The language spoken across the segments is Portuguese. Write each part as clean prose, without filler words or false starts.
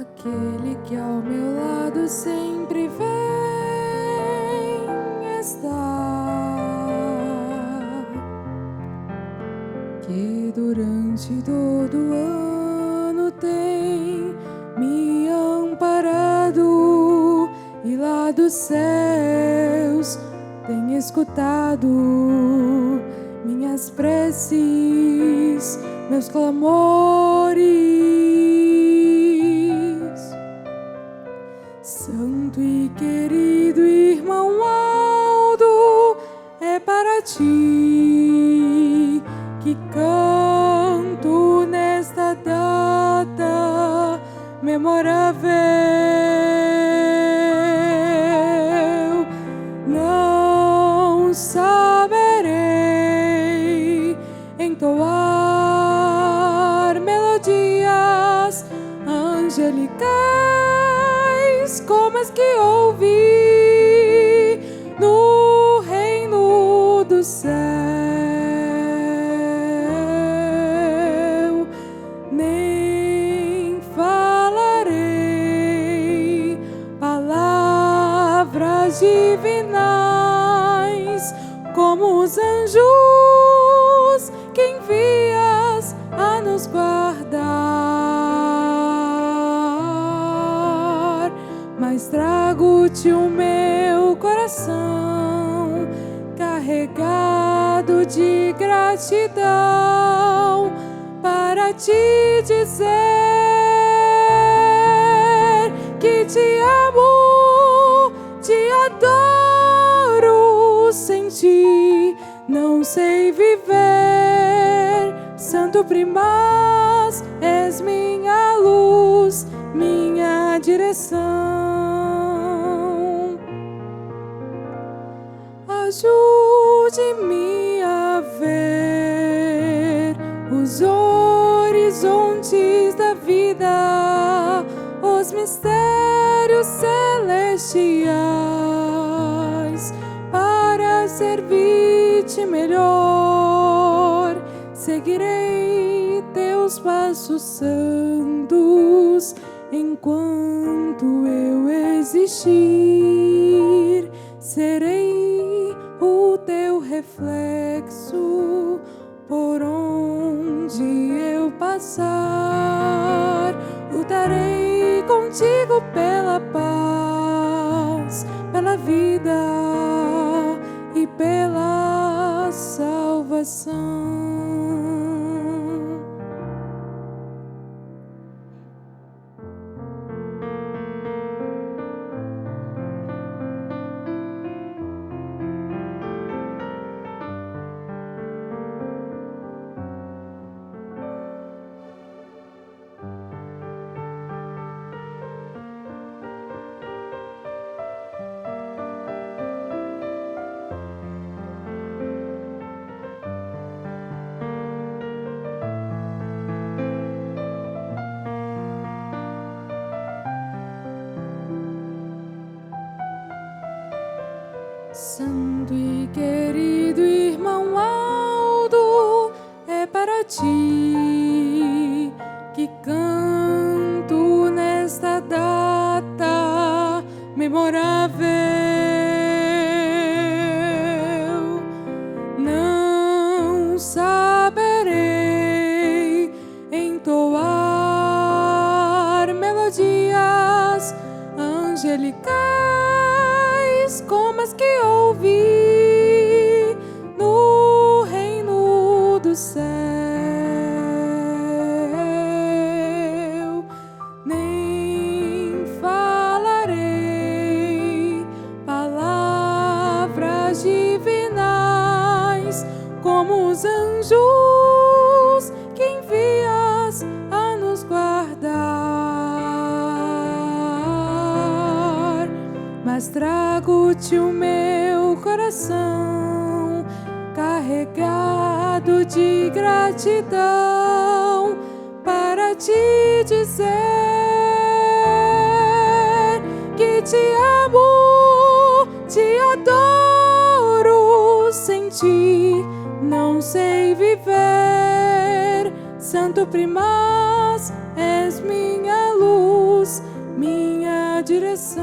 Aquele que ao meu lado sempre vem estar, que durante todo o ano tem me amparado e lá dos céus tem escutado minhas preces, meus clamores. Santo e querido irmão Aldo, é para ti que canto nesta data memorável. Não saberei entoar melodias angelicais como as que ouvi no reino do céu, nem falarei palavras divinais como os anjos que envias a nos guardar, mas trago-te o meu coração carregado de gratidão para te dizer que te amo, te adoro. Sem ti não sei viver. Santo primaz, és minha luz, minha direção. Ajude-me a ver os horizontes da vida, os mistérios celestiais, para servir-te melhor. Seguirei teus passos santos enquanto eu existir. Serei o teu reflexo por onde eu passar. Lutarei contigo pela paz, pela vida e pela salvação. Santo e querido irmão Aldo, é para ti que canto nesta data memorável. Não sabe anjos que envias a nos guardar, mas trago-te o meu coração carregado de gratidão para te dizer que te amo, te adoro, sem ti não sei viver. Santo primaz, és minha luz, minha direção.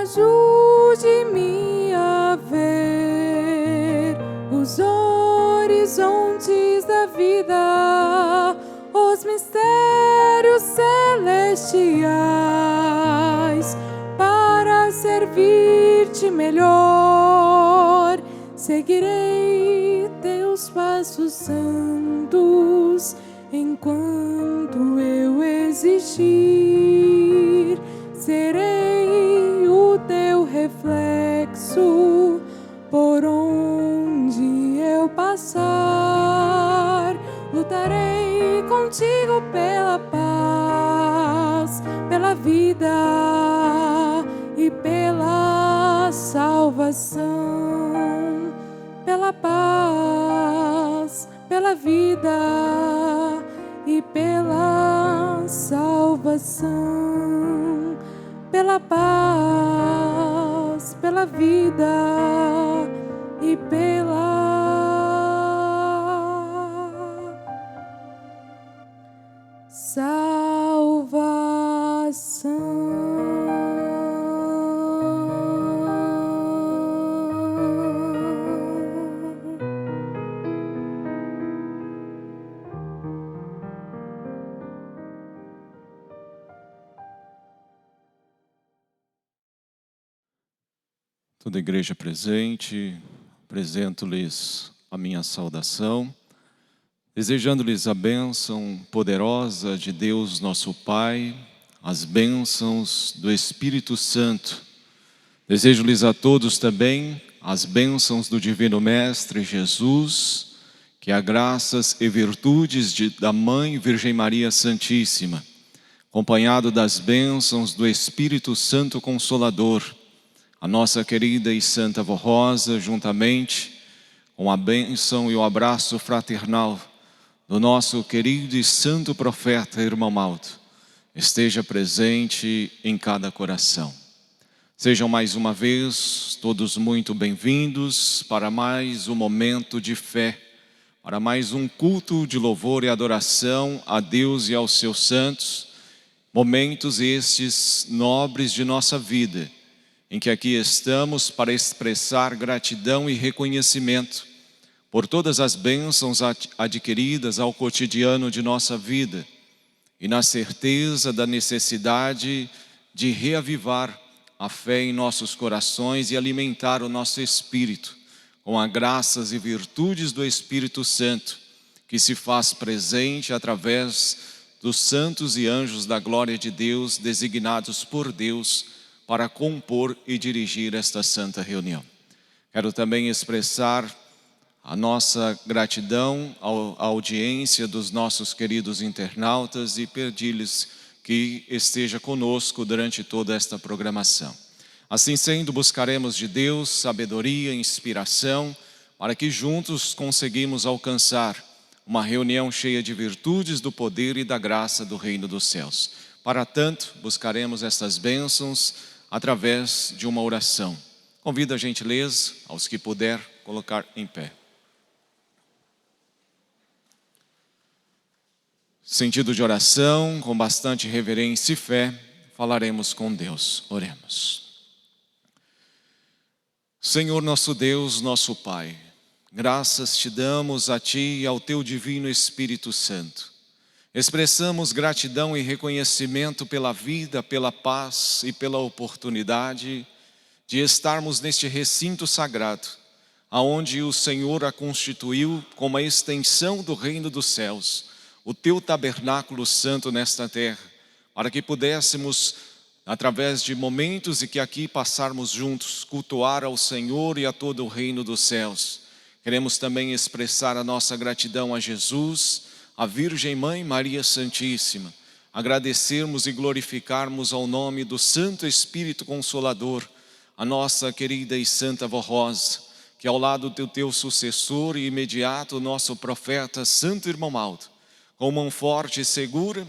Ajude-me a ver os horizontes da vida, os mistérios celestiais, para servir-te melhor. Seguirei teus passos santos enquanto eu existir. Serei o teu reflexo por onde eu passar. Lutarei contigo pela paz, pela vida e pela salvação. Pela paz, pela vida e pela salvação. Pela paz, pela vida e pela Toda a igreja presente, apresento-lhes a minha saudação, desejando-lhes a bênção poderosa de Deus nosso Pai, as bênçãos do Espírito Santo. Desejo-lhes a todos também as bênçãos do Divino Mestre Jesus, que a graças e virtudes da Mãe Virgem Maria Santíssima, acompanhado das bênçãos do Espírito Santo Consolador, a nossa querida e santa avó Rosa, juntamente com a bênção e o abraço fraternal do nosso querido e santo profeta irmão Maldo, esteja presente em cada coração. Sejam mais uma vez todos muito bem-vindos para mais um momento de fé, para mais um culto de louvor e adoração a Deus e aos seus santos, momentos estes nobres de nossa vida, em que aqui estamos para expressar gratidão e reconhecimento por todas as bênçãos adquiridas ao cotidiano de nossa vida e na certeza da necessidade de reavivar a fé em nossos corações e alimentar o nosso espírito com as graças e virtudes do Espírito Santo, que se faz presente através dos santos e anjos da glória de Deus, designados por Deus para compor e dirigir esta santa reunião. Quero também expressar a nossa gratidão à audiência dos nossos queridos internautas e pedir-lhes que esteja conosco durante toda esta programação. Assim sendo, buscaremos de Deus sabedoria e inspiração para que juntos conseguimos alcançar uma reunião cheia de virtudes, do poder e da graça do reino dos céus. Para tanto, buscaremos estas bênçãos através de uma oração. Convido a gentileza, aos que puder, colocar em pé. Sentido de oração, com bastante reverência e fé, falaremos com Deus. Oremos. Senhor nosso Deus, nosso Pai, graças te damos a Ti e ao Teu Divino Espírito Santo. Expressamos gratidão e reconhecimento pela vida, pela paz e pela oportunidade de estarmos neste recinto sagrado, aonde o Senhor a constituiu como a extensão do reino dos céus, o Teu tabernáculo santo nesta terra, para que pudéssemos através de momentos em que aqui passarmos juntos, cultuar ao Senhor e a todo o reino dos céus. Queremos também expressar a nossa gratidão a Jesus, a Virgem Mãe Maria Santíssima, agradecermos e glorificarmos ao nome do Santo Espírito Consolador, a nossa querida e santa avó Rosa, que ao lado do teu sucessor e imediato nosso profeta Santo Irmão Aldo, com mão forte e segura,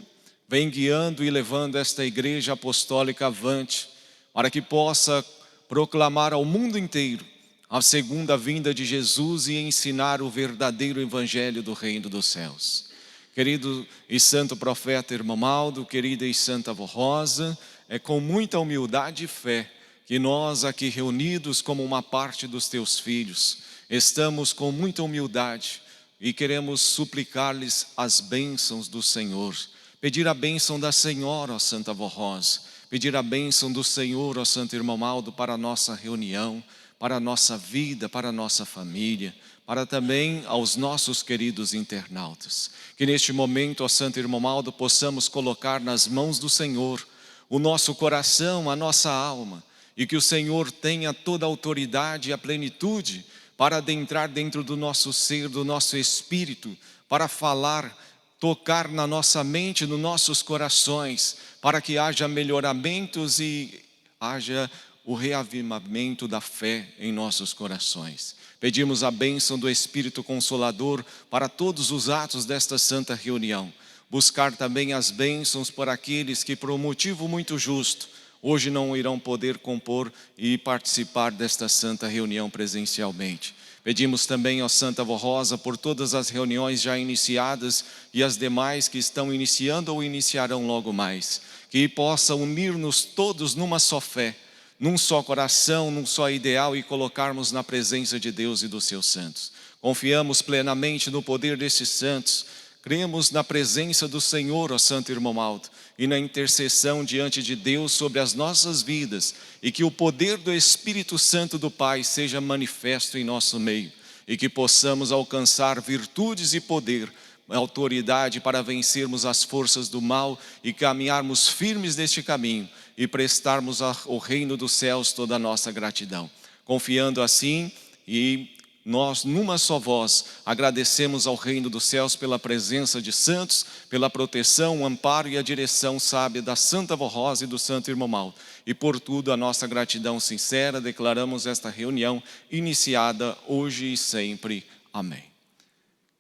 vem guiando e levando esta igreja apostólica avante, para que possa proclamar ao mundo inteiro a segunda vinda de Jesus e ensinar o verdadeiro evangelho do reino dos céus. Querido e santo profeta Irmão Aldo, querida e santa avó Rosa, é com muita humildade e fé que nós aqui reunidos como uma parte dos teus filhos, estamos com muita humildade e queremos suplicar-lhes as bênçãos do Senhor. Pedir a bênção da Senhora, ó Santa Avó Rosa. Pedir a bênção do Senhor, ó Santo Irmão Aldo, para a nossa reunião, para a nossa vida, para a nossa família, para também aos nossos queridos internautas. Que neste momento, ó Santo Irmão Aldo, possamos colocar nas mãos do Senhor o nosso coração, a nossa alma, e que o Senhor tenha toda a autoridade e a plenitude para adentrar dentro do nosso ser, do nosso espírito, para falar, tocar na nossa mente, nos nossos corações, para que haja melhoramentos e haja o reavivamento da fé em nossos corações. Pedimos a bênção do Espírito Consolador para todos os atos desta santa reunião. Buscar também as bênçãos por aqueles que, por um motivo muito justo, hoje não irão poder compor e participar desta santa reunião presencialmente. Pedimos também ao Santa Avó Rosa por todas as reuniões já iniciadas e as demais que estão iniciando ou iniciarão logo mais. Que possa unir-nos todos numa só fé, num só coração, num só ideal e colocarmos na presença de Deus e dos seus santos. Confiamos plenamente no poder desses santos. Cremos na presença do Senhor, ó Santo Irmão Aldo, e na intercessão diante de Deus sobre as nossas vidas, e que o poder do Espírito Santo do Pai seja manifesto em nosso meio, e que possamos alcançar virtudes e poder, autoridade para vencermos as forças do mal e caminharmos firmes neste caminho e prestarmos ao reino dos céus toda a nossa gratidão. Confiando assim e nós, numa só voz, agradecemos ao reino dos céus pela presença de santos, pela proteção, o amparo e a direção sábia da Santa Avó Rosa e do Santo Irmão Aldo. E por tudo a nossa gratidão sincera, declaramos esta reunião iniciada hoje e sempre. Amém.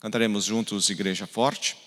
Cantaremos juntos Igreja Forte.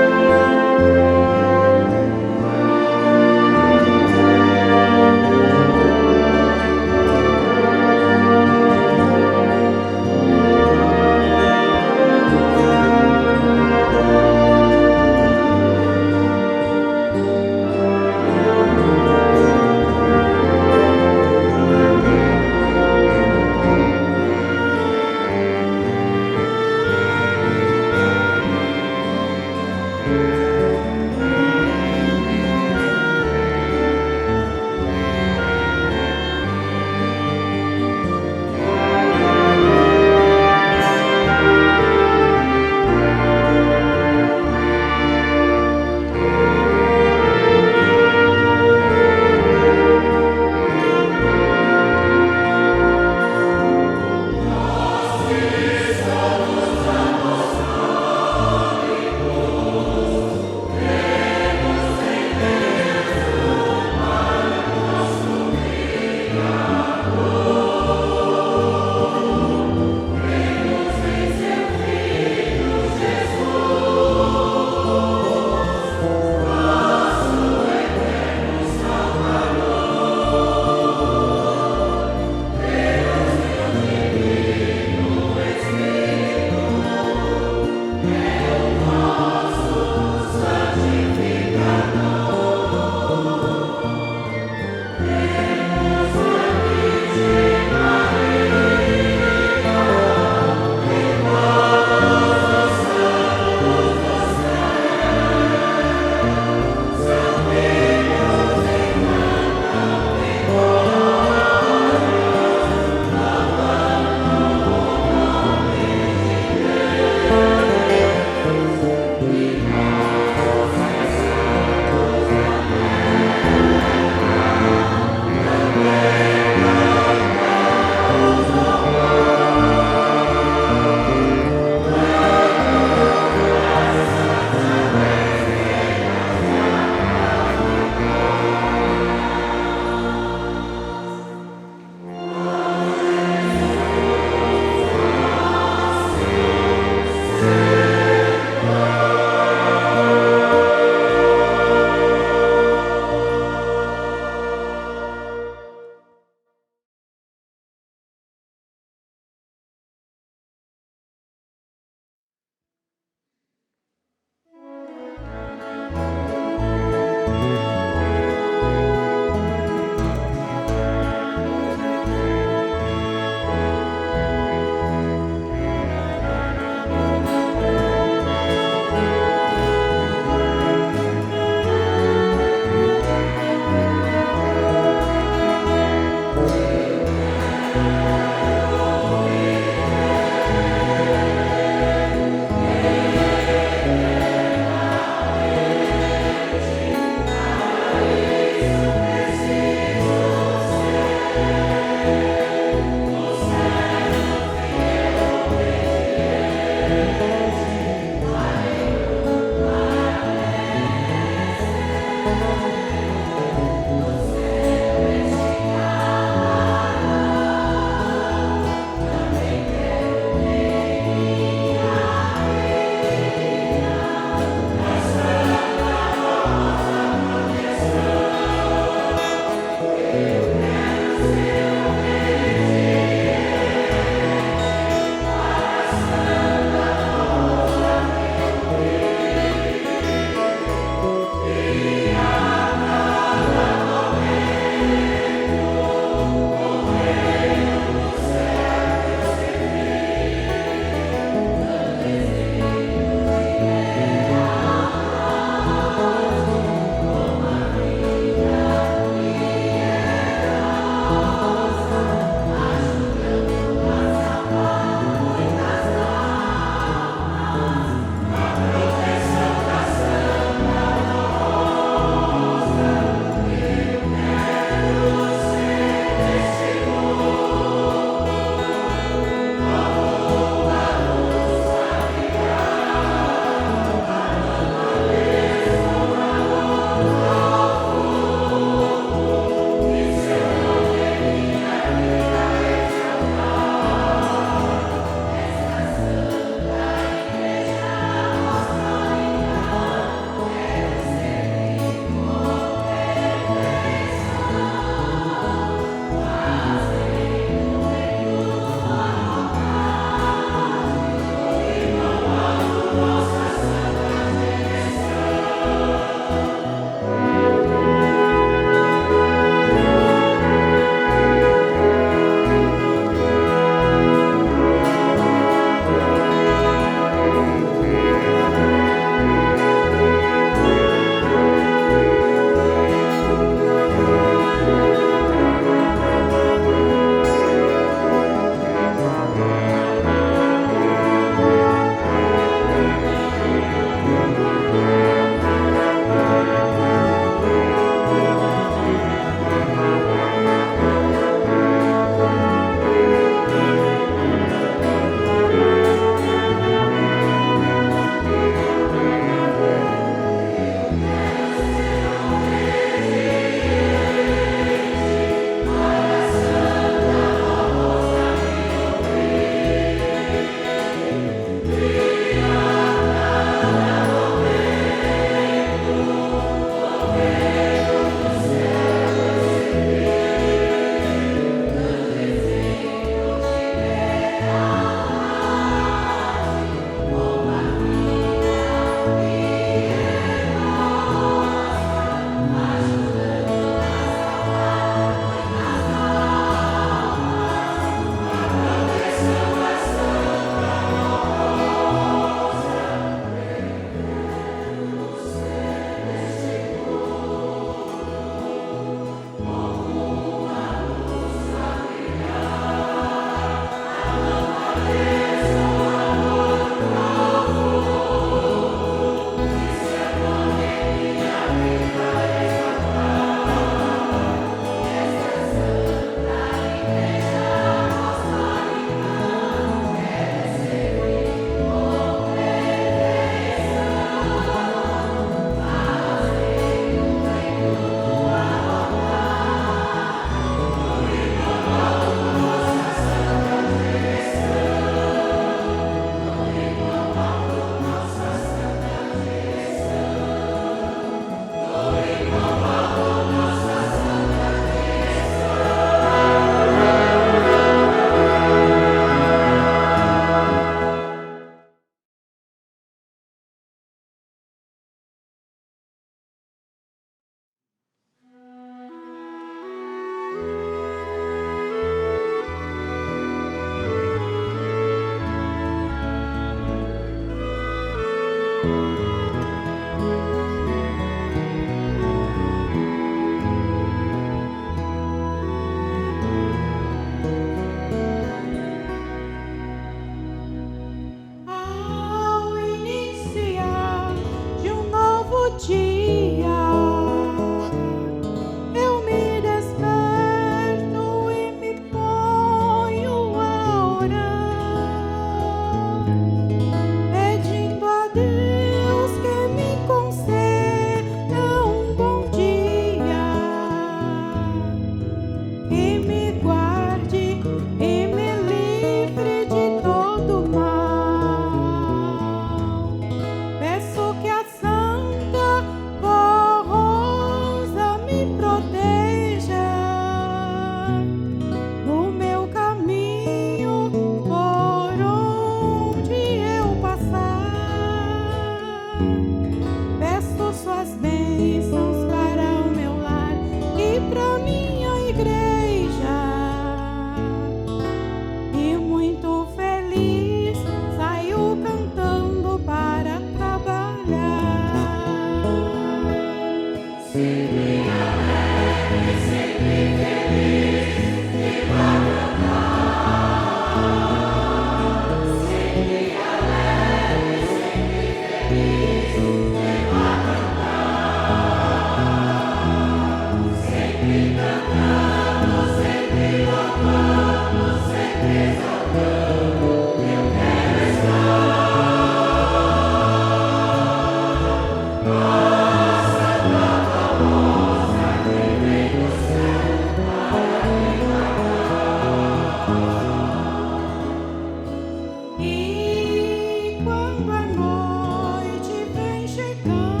E quando a noite vem chegando,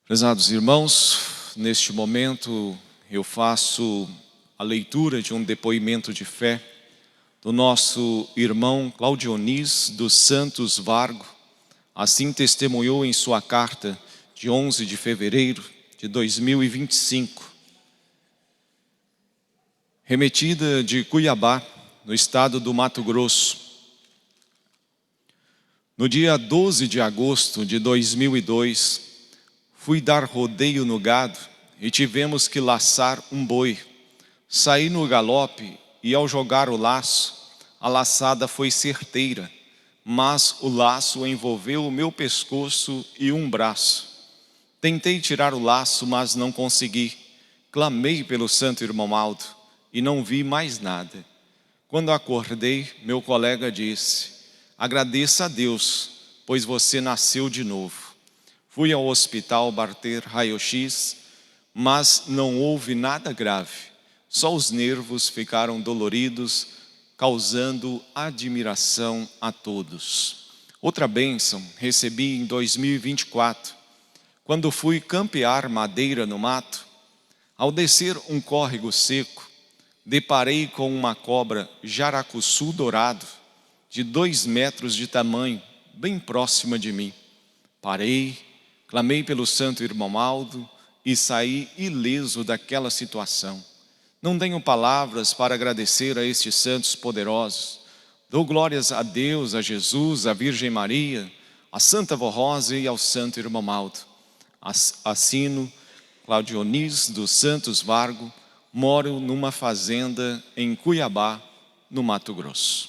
Prezados irmãos, neste momento eu faço a leitura de um depoimento de fé do nosso irmão Claudionis dos Santos Vargo. Assim testemunhou em sua carta de 11 de fevereiro de 2025, remetida de Cuiabá, no estado do Mato Grosso. No dia 12 de agosto de 2002, fui dar rodeio no gado e tivemos que laçar um boi. Saí no galope e ao jogar o laço, a laçada foi certeira, mas o laço envolveu o meu pescoço e um braço. Tentei tirar o laço, mas não consegui. Clamei pelo santo irmão Aldo e não vi mais nada. Quando acordei, meu colega disse: agradeça a Deus, pois você nasceu de novo. Fui ao hospital bater raio-x, mas não houve nada grave. Só os nervos ficaram doloridos, causando admiração a todos. Outra bênção recebi em 2024, quando fui campear madeira no mato. Ao descer um córrego seco, deparei com uma cobra jaracuçu dourado, de 2 metros de tamanho, bem próxima de mim. Parei, clamei pelo santo irmão Aldo e saí ileso daquela situação. Não tenho palavras para agradecer a estes santos poderosos. Dou glórias a Deus, a Jesus, a Virgem Maria, a Santa Vó Rosa e ao santo irmão Aldo. Assino Claudionis dos Santos Vargo, moro numa fazenda em Cuiabá, no Mato Grosso.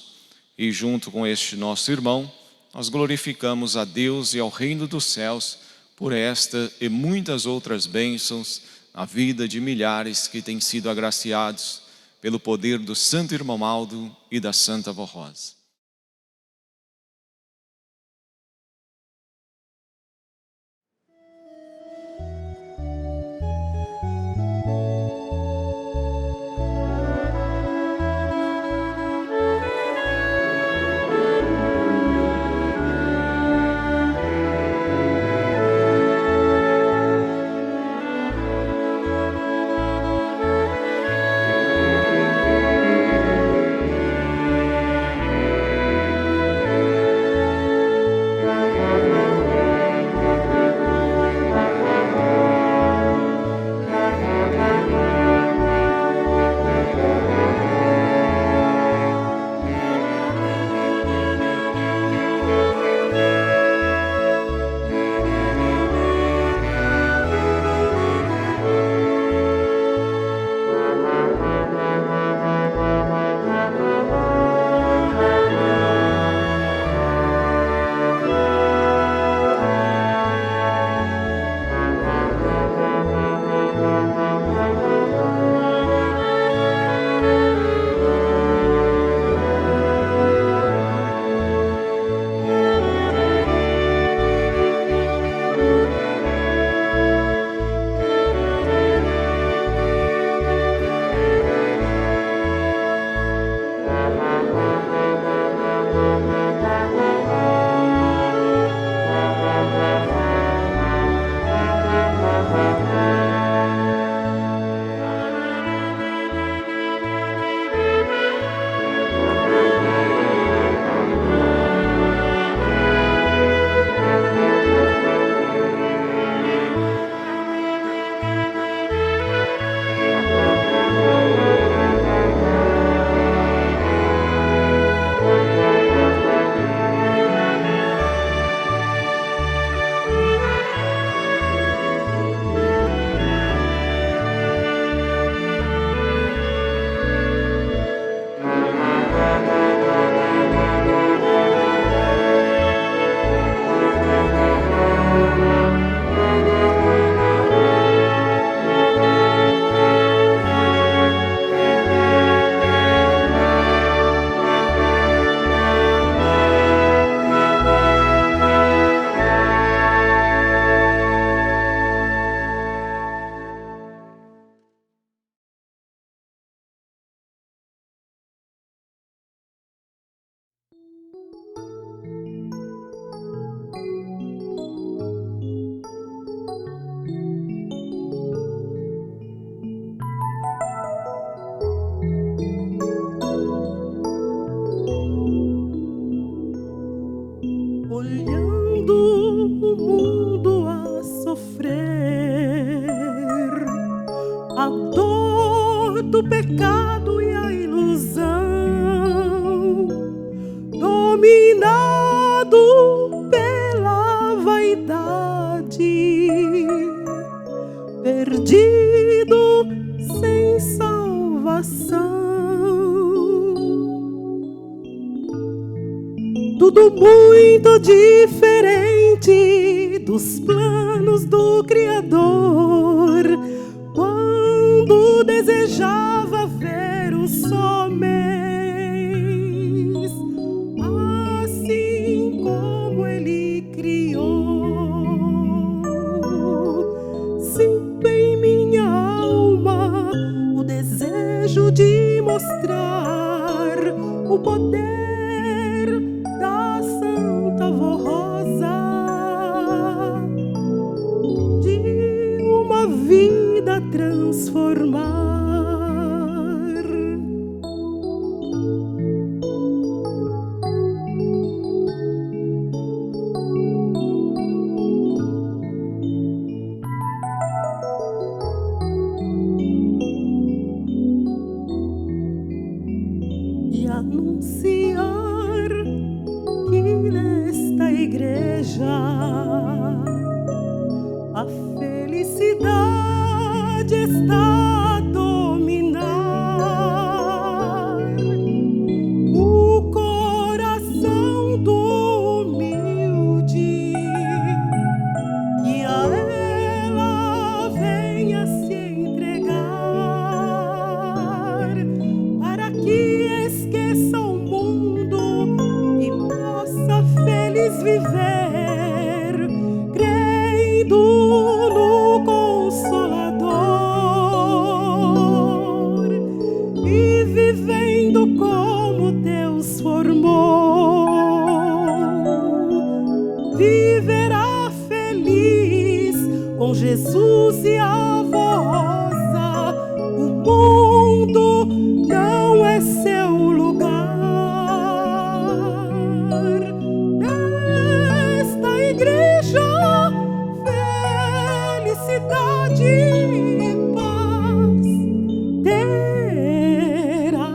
E junto com este nosso irmão, nós glorificamos a Deus e ao reino dos céus por esta e muitas outras bênçãos na vida de milhares que têm sido agraciados pelo poder do santo irmão Aldo e da Santa Vó Rosa. Olhando o mundo a sofrer, a dor do pecado e a ilusão, dominado pela vaidade, perdido sem salvação. Tudo muito diferente dos planos do Criador, quando desejava ver os homens assim como Ele criou. Sinto em minha alma o desejo de mostrar o poder da Santa Rosa, de uma vida transformar. E anunciar que nesta igreja a felicidade está a dominar o coração do humilde, que a ela venha se entregar, para que esqueça o mundo e possa feliz viver, crendo no Consolador e vivendo como Deus formou. Viverá feliz com Jesus e a voz. O mundo não é seu lugar. Nesta igreja, felicidade e paz terá.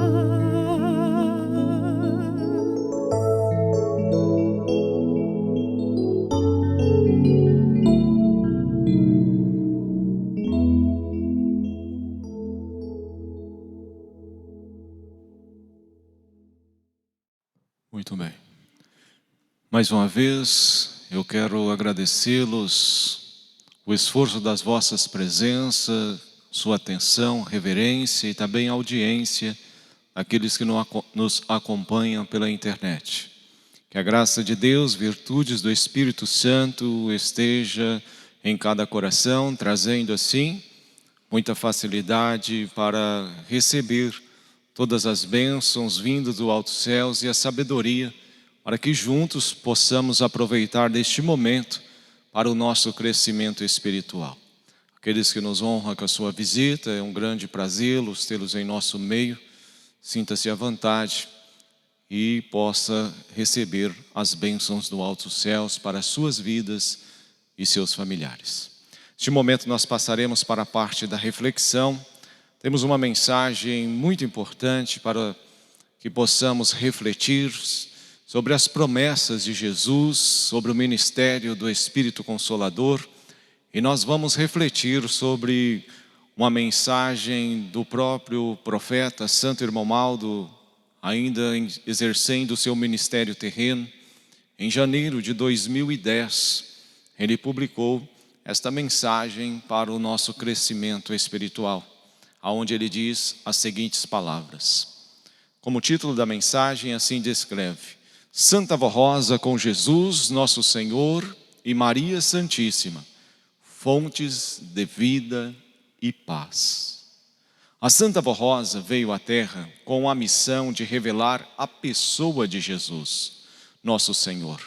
Muito bem. Mais uma vez, eu quero agradecê-los o esforço das vossas presenças, sua atenção, reverência e também audiência, aqueles que nos acompanham pela internet. Que a graça de Deus, virtudes do Espírito Santo esteja em cada coração, trazendo assim muita facilidade para receber todas as bênçãos vindas do alto céus e a sabedoria, para que juntos possamos aproveitar deste momento para o nosso crescimento espiritual. Aqueles que nos honram com a sua visita, é um grande prazer tê-los em nosso meio. Sinta-se à vontade e possa receber as bênçãos do alto céus para as suas vidas e seus familiares. Neste momento nós passaremos para a parte da reflexão. Temos uma mensagem muito importante para que possamos refletir sobre as promessas de Jesus, sobre o ministério do Espírito Consolador. E nós vamos refletir sobre uma mensagem do próprio profeta Santo Irmão Maldo, ainda exercendo o seu ministério terreno. Em janeiro de 2010, ele publicou esta mensagem para o nosso crescimento espiritual, onde ele diz as seguintes palavras. Como título da mensagem, assim descreve: Santa Rosa com Jesus, nosso Senhor, e Maria Santíssima, fontes de vida e paz. A Santa Avó Rosa veio à Terra com a missão de revelar a pessoa de Jesus, nosso Senhor,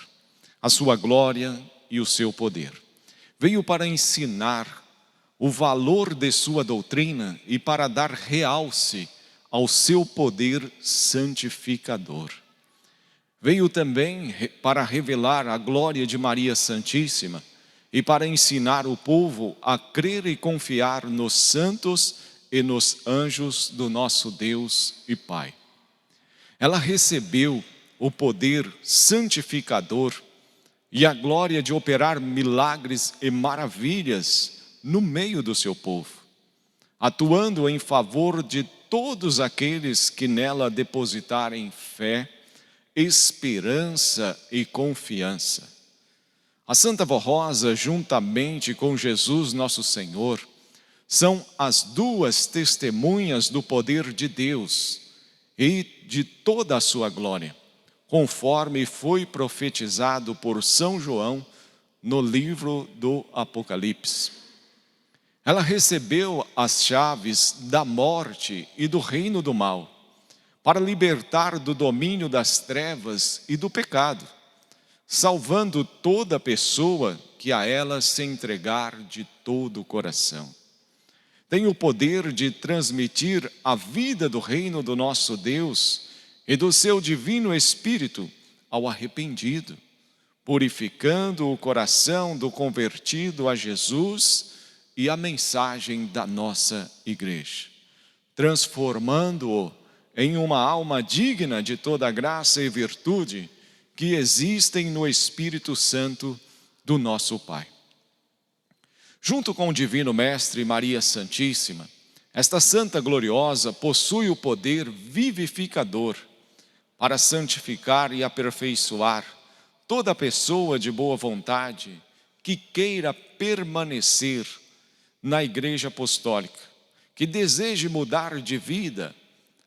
a sua glória e o seu poder. Veio para ensinar o valor de sua doutrina e para dar realce ao seu poder santificador. Veio também para revelar a glória de Maria Santíssima e para ensinar o povo a crer e confiar nos santos e nos anjos do nosso Deus e Pai. Ela recebeu o poder santificador e a glória de operar milagres e maravilhas no meio do seu povo, atuando em favor de todos aqueles que nela depositarem fé, esperança e confiança. A Santa Avó Rosa, juntamente com Jesus nosso Senhor, são as duas testemunhas do poder de Deus e de toda a sua glória, conforme foi profetizado por São João no livro do Apocalipse. Ela recebeu as chaves da morte e do reino do mal, para libertar do domínio das trevas e do pecado, salvando toda pessoa que a ela se entregar de todo o coração. Tem o poder de transmitir a vida do reino do nosso Deus e do seu divino Espírito ao arrependido, purificando o coração do convertido a Jesus e a mensagem da nossa igreja, transformando-o em uma alma digna de toda a graça e virtude que existem no Espírito Santo do nosso Pai. Junto com o Divino Mestre Maria Santíssima, esta Santa Gloriosa possui o poder vivificador para santificar e aperfeiçoar toda pessoa de boa vontade que queira permanecer na Igreja Apostólica, que deseje mudar de vida,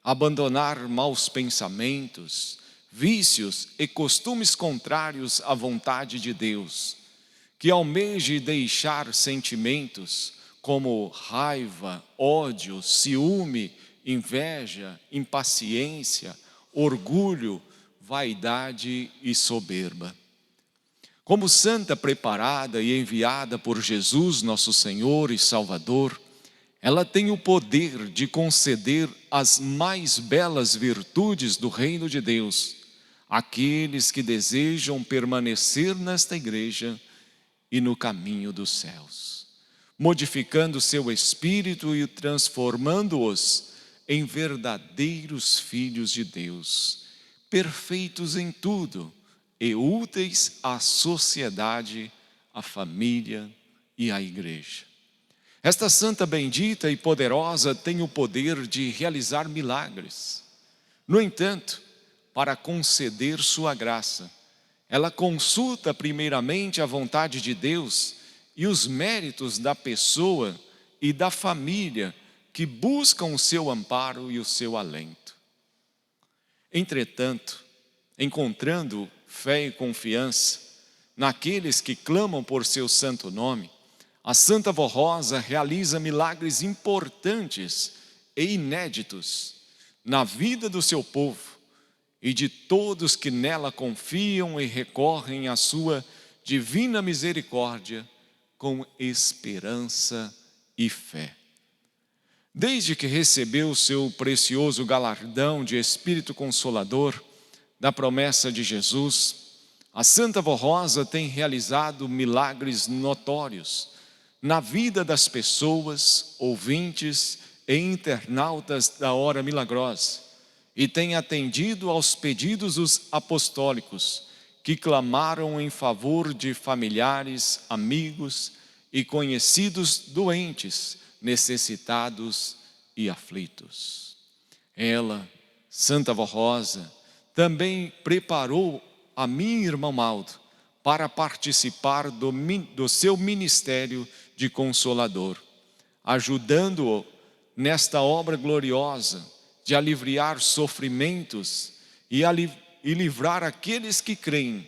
abandonar maus pensamentos, vícios e costumes contrários à vontade de Deus, que almeje deixar sentimentos como raiva, ódio, ciúme, inveja, impaciência, orgulho, vaidade e soberba. Como santa preparada e enviada por Jesus, nosso Senhor e Salvador, ela tem o poder de conceder as mais belas virtudes do reino de Deus àqueles que desejam permanecer nesta igreja e no caminho dos céus, modificando seu espírito e transformando-os em verdadeiros filhos de Deus, perfeitos em tudo e úteis à sociedade, à família e à igreja. Esta santa bendita e poderosa tem o poder de realizar milagres. No entanto, para conceder sua graça, ela consulta primeiramente a vontade de Deus e os méritos da pessoa e da família que buscam o seu amparo e o seu alento. Entretanto, encontrando fé e confiança naqueles que clamam por seu santo nome, a Santa Avó Rosa realiza milagres importantes e inéditos na vida do seu povo e de todos que nela confiam e recorrem à sua divina misericórdia com esperança e fé. Desde que recebeu seu precioso galardão de Espírito Consolador, da promessa de Jesus, a Santa Avó Rosa tem realizado milagres notórios na vida das pessoas, ouvintes e internautas da Hora Milagrosa, e tem atendido aos pedidos dos apostólicos que clamaram em favor de familiares, amigos e conhecidos doentes, necessitados e aflitos. Ela, Santa Avó Rosa, também preparou a mim, irmão Maldo, para participar do seu ministério de Consolador, ajudando-o nesta obra gloriosa de aliviar sofrimentos e livrar aqueles que creem,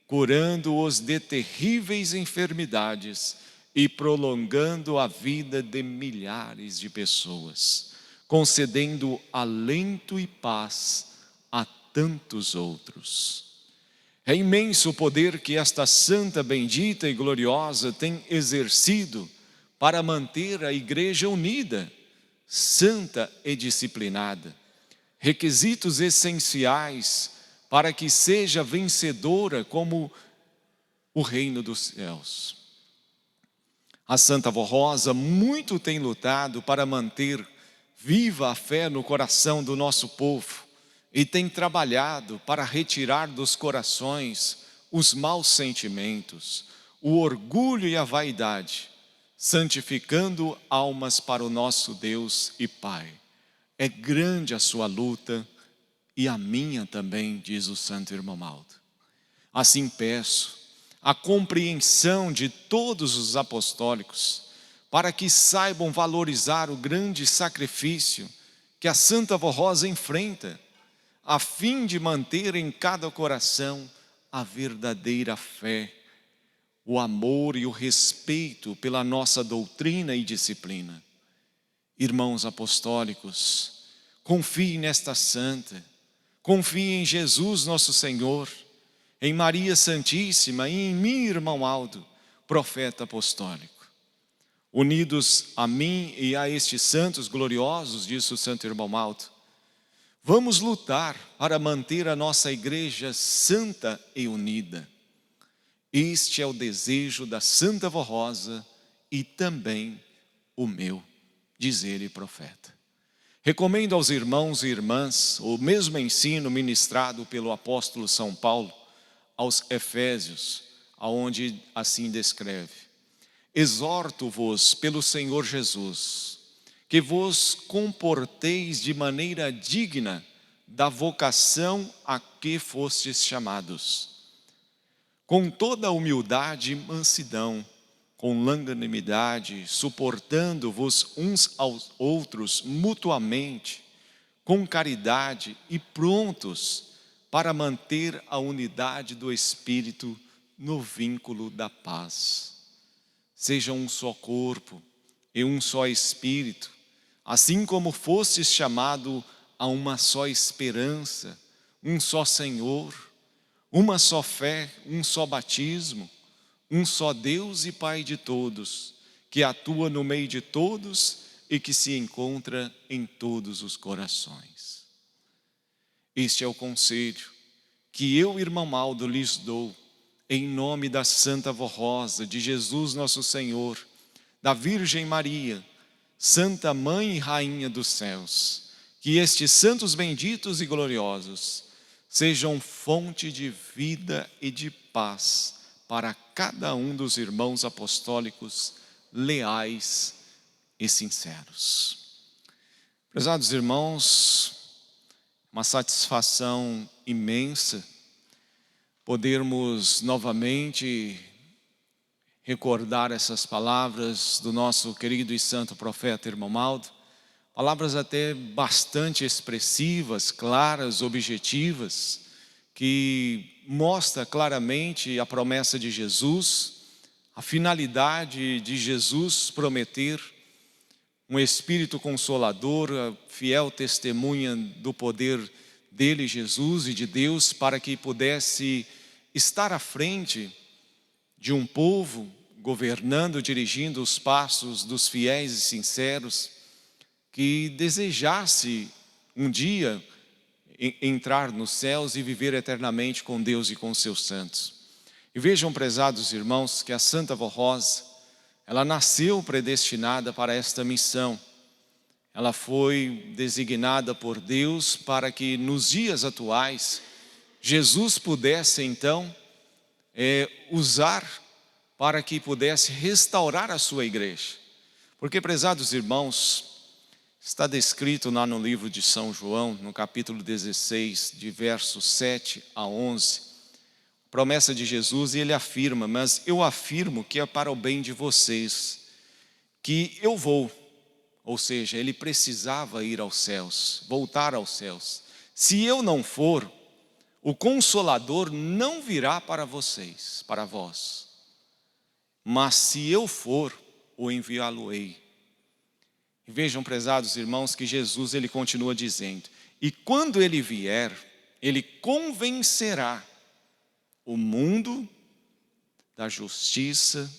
curando-os de terríveis enfermidades e prolongando a vida de milhares de pessoas, concedendo alento e paz a tantos outros. É imenso o poder que esta santa, bendita e gloriosa tem exercido para manter a igreja unida, santa e disciplinada. Requisitos essenciais para que seja vencedora como o reino dos céus. A Santa Vó Rosa muito tem lutado para manter viva a fé no coração do nosso povo e tem trabalhado para retirar dos corações os maus sentimentos, o orgulho e a vaidade, santificando almas para o nosso Deus e Pai. É grande a sua luta e a minha também, diz o Santo Irmão Aldo. Assim peço a compreensão de todos os apostólicos para que saibam valorizar o grande sacrifício que a Santa Vó Rosa enfrenta, a fim de manter em cada coração a verdadeira fé, o amor e o respeito pela nossa doutrina e disciplina. Irmãos apostólicos, confiem nesta santa, confiem em Jesus nosso Senhor, em Maria Santíssima e em mim, irmão Aldo, profeta apostólico. Unidos a mim e a estes santos gloriosos, disse o Santo Irmão Aldo, vamos lutar para manter a nossa igreja santa e unida. Este é o desejo da Santa Vó Rosa e também o meu, diz ele, profeta. Recomendo aos irmãos e irmãs o mesmo ensino ministrado pelo apóstolo São Paulo aos Efésios, aonde assim descreve: exorto-vos pelo Senhor Jesus, que vos comporteis de maneira digna da vocação a que fostes chamados, com toda humildade e mansidão, com longanimidade, suportando-vos uns aos outros mutuamente, com caridade e prontos para manter a unidade do Espírito no vínculo da paz. Sejam um só corpo e um só Espírito, assim como fostes chamado a uma só esperança, um só Senhor, uma só fé, um só batismo, um só Deus e Pai de todos, que atua no meio de todos e que se encontra em todos os corações. Este é o conselho que eu, irmão Aldo, lhes dou, em nome da Santa Vó Rosa, de Jesus nosso Senhor, da Virgem Maria, Santa Mãe e Rainha dos céus, que estes santos benditos e gloriosos sejam fonte de vida e de paz para cada um dos irmãos apostólicos leais e sinceros. Prezados irmãos, uma satisfação imensa podermos novamente recordar essas palavras do nosso querido e santo profeta irmão Aldo, palavras até bastante expressivas, claras, objetivas, que mostra claramente a promessa de Jesus, a finalidade de Jesus prometer um Espírito Consolador, a fiel testemunha do poder dele, Jesus, e de Deus, para que pudesse estar à frente de um povo, governando, dirigindo os passos dos fiéis e sinceros, que desejasse um dia entrar nos céus e viver eternamente com Deus e com seus santos. E vejam, prezados irmãos, que a Santa Vó Rosa, ela nasceu predestinada para esta missão. Ela foi designada por Deus para que nos dias atuais Jesus pudesse então usar para que pudesse restaurar a sua igreja. Porque, prezados irmãos, está descrito lá no livro de São João, no capítulo 16, de versos 7 a 11, promessa de Jesus, e ele afirma: mas eu afirmo que é para o bem de vocês, que eu vou. Ou seja, ele precisava ir aos céus, voltar aos céus. Se eu não for, o Consolador não virá para vocês, para vós. Mas se eu for, o enviá-lo-ei. E vejam, prezados irmãos, que Jesus ele continua dizendo: e quando ele vier, ele convencerá o mundo da justiça,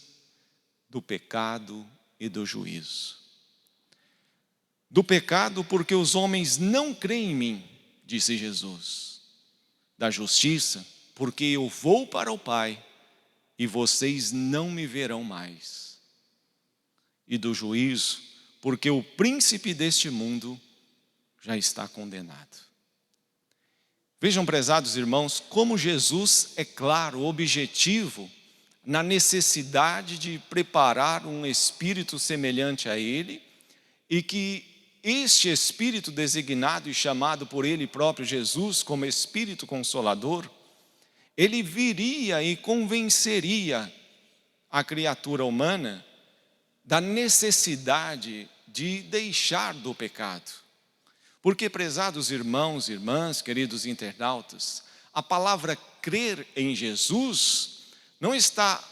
do pecado e do juízo. Do pecado, porque os homens não creem em mim, disse Jesus. Da justiça, porque eu vou para o Pai e vocês não me verão mais. E do juízo, porque o príncipe deste mundo já está condenado. Vejam, prezados irmãos, como Jesus é claro, objetivo, na necessidade de preparar um espírito semelhante a ele, e que este espírito designado e chamado por ele próprio Jesus como Espírito Consolador, ele viria e convenceria a criatura humana da necessidade de deixar do pecado. Porque, prezados irmãos e irmãs, queridos internautas, a palavra crer em Jesus não está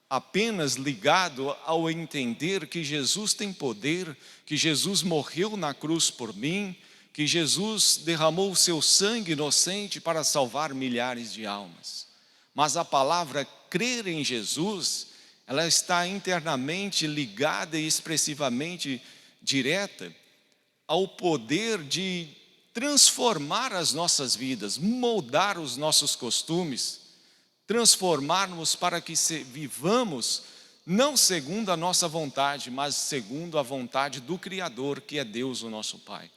apenas ligado ao entender que Jesus tem poder, que Jesus morreu na cruz por mim, que Jesus derramou o seu sangue inocente para salvar milhares de almas. Mas a palavra crer em Jesus, ela está internamente ligada e expressivamente direta ao poder de transformar as nossas vidas, moldar os nossos costumes, transformar-nos para que vivamos não segundo a nossa vontade, mas segundo a vontade do Criador, que é Deus, o nosso Pai.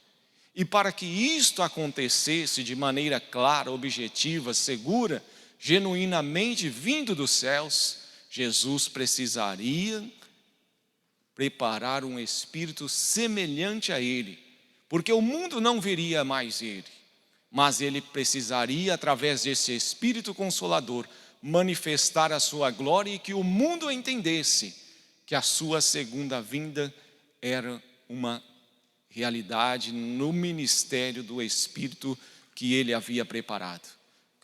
E para que isto acontecesse de maneira clara, objetiva, segura, genuinamente vindo dos céus, Jesus precisaria preparar um espírito semelhante a ele, porque o mundo não veria mais ele, mas ele precisaria, através desse Espírito Consolador, manifestar a sua glória e que o mundo entendesse que a sua segunda vinda era uma realidade no ministério do Espírito que ele havia preparado.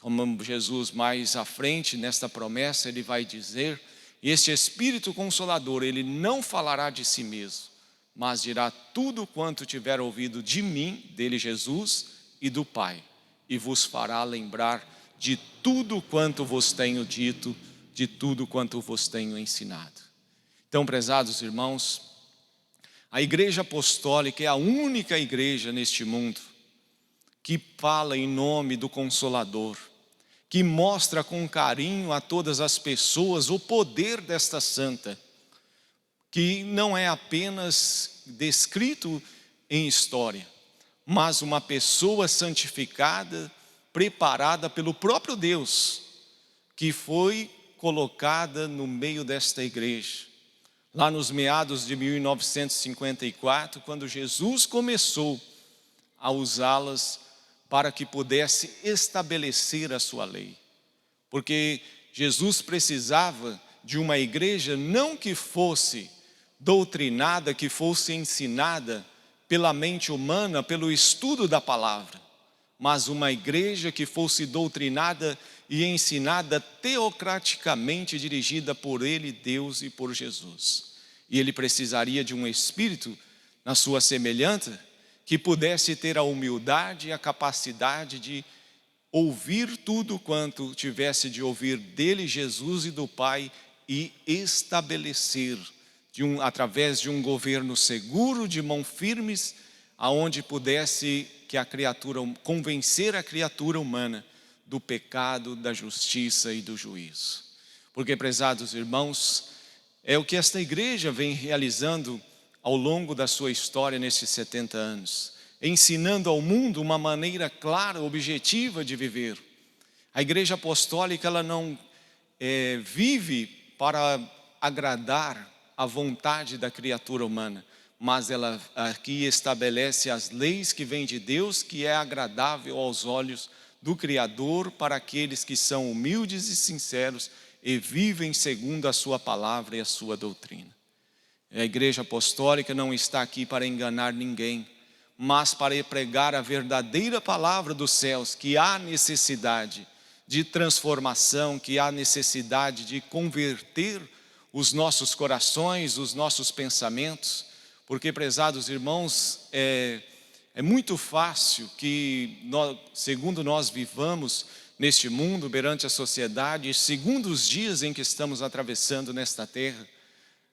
Como Jesus mais à frente, nesta promessa, ele vai dizer: este Espírito Consolador, ele não falará de si mesmo, mas dirá tudo quanto tiver ouvido de mim, dele Jesus, e do Pai, e vos fará lembrar de tudo quanto vos tenho dito, de tudo quanto vos tenho ensinado. Então, prezados irmãos, a Igreja Apostólica é a única igreja neste mundo que fala em nome do Consolador, que mostra com carinho a todas as pessoas o poder desta santa, que não é apenas descrito em história, mas uma pessoa santificada, preparada pelo próprio Deus, que foi colocada no meio desta igreja. Lá nos meados de 1954, quando Jesus começou a usá-las para que pudesse estabelecer a sua lei. Porque Jesus precisava de uma igreja não que fosse doutrinada, que fosse ensinada pela mente humana, pelo estudo da palavra, mas uma igreja que fosse doutrinada e ensinada teocraticamente, dirigida por ele, Deus, e por Jesus. E ele precisaria de um espírito na sua semelhança, que pudesse ter a humildade e a capacidade de ouvir tudo quanto tivesse de ouvir dele, Jesus, e do Pai, e estabelecer, através de um governo seguro, de mãos firmes, aonde pudesse convencer a criatura humana do pecado, da justiça e do juízo. Porque, prezados irmãos, é o que esta igreja vem realizando ao longo da sua história nesses 70 anos, ensinando ao mundo uma maneira clara, objetiva de viver. A Igreja Apostólica, ela não vive para agradar a vontade da criatura humana, mas ela aqui estabelece as leis que vêm de Deus, que é agradável aos olhos do Criador para aqueles que são humildes e sinceros e vivem segundo a sua palavra e a sua doutrina. A Igreja Apostólica não está aqui para enganar ninguém, mas para pregar a verdadeira palavra dos céus, que há necessidade de transformação, que há necessidade de converter os nossos corações, os nossos pensamentos, porque, prezados irmãos, é muito fácil que, segundo nós vivamos neste mundo, perante a sociedade, segundo os dias em que estamos atravessando nesta terra,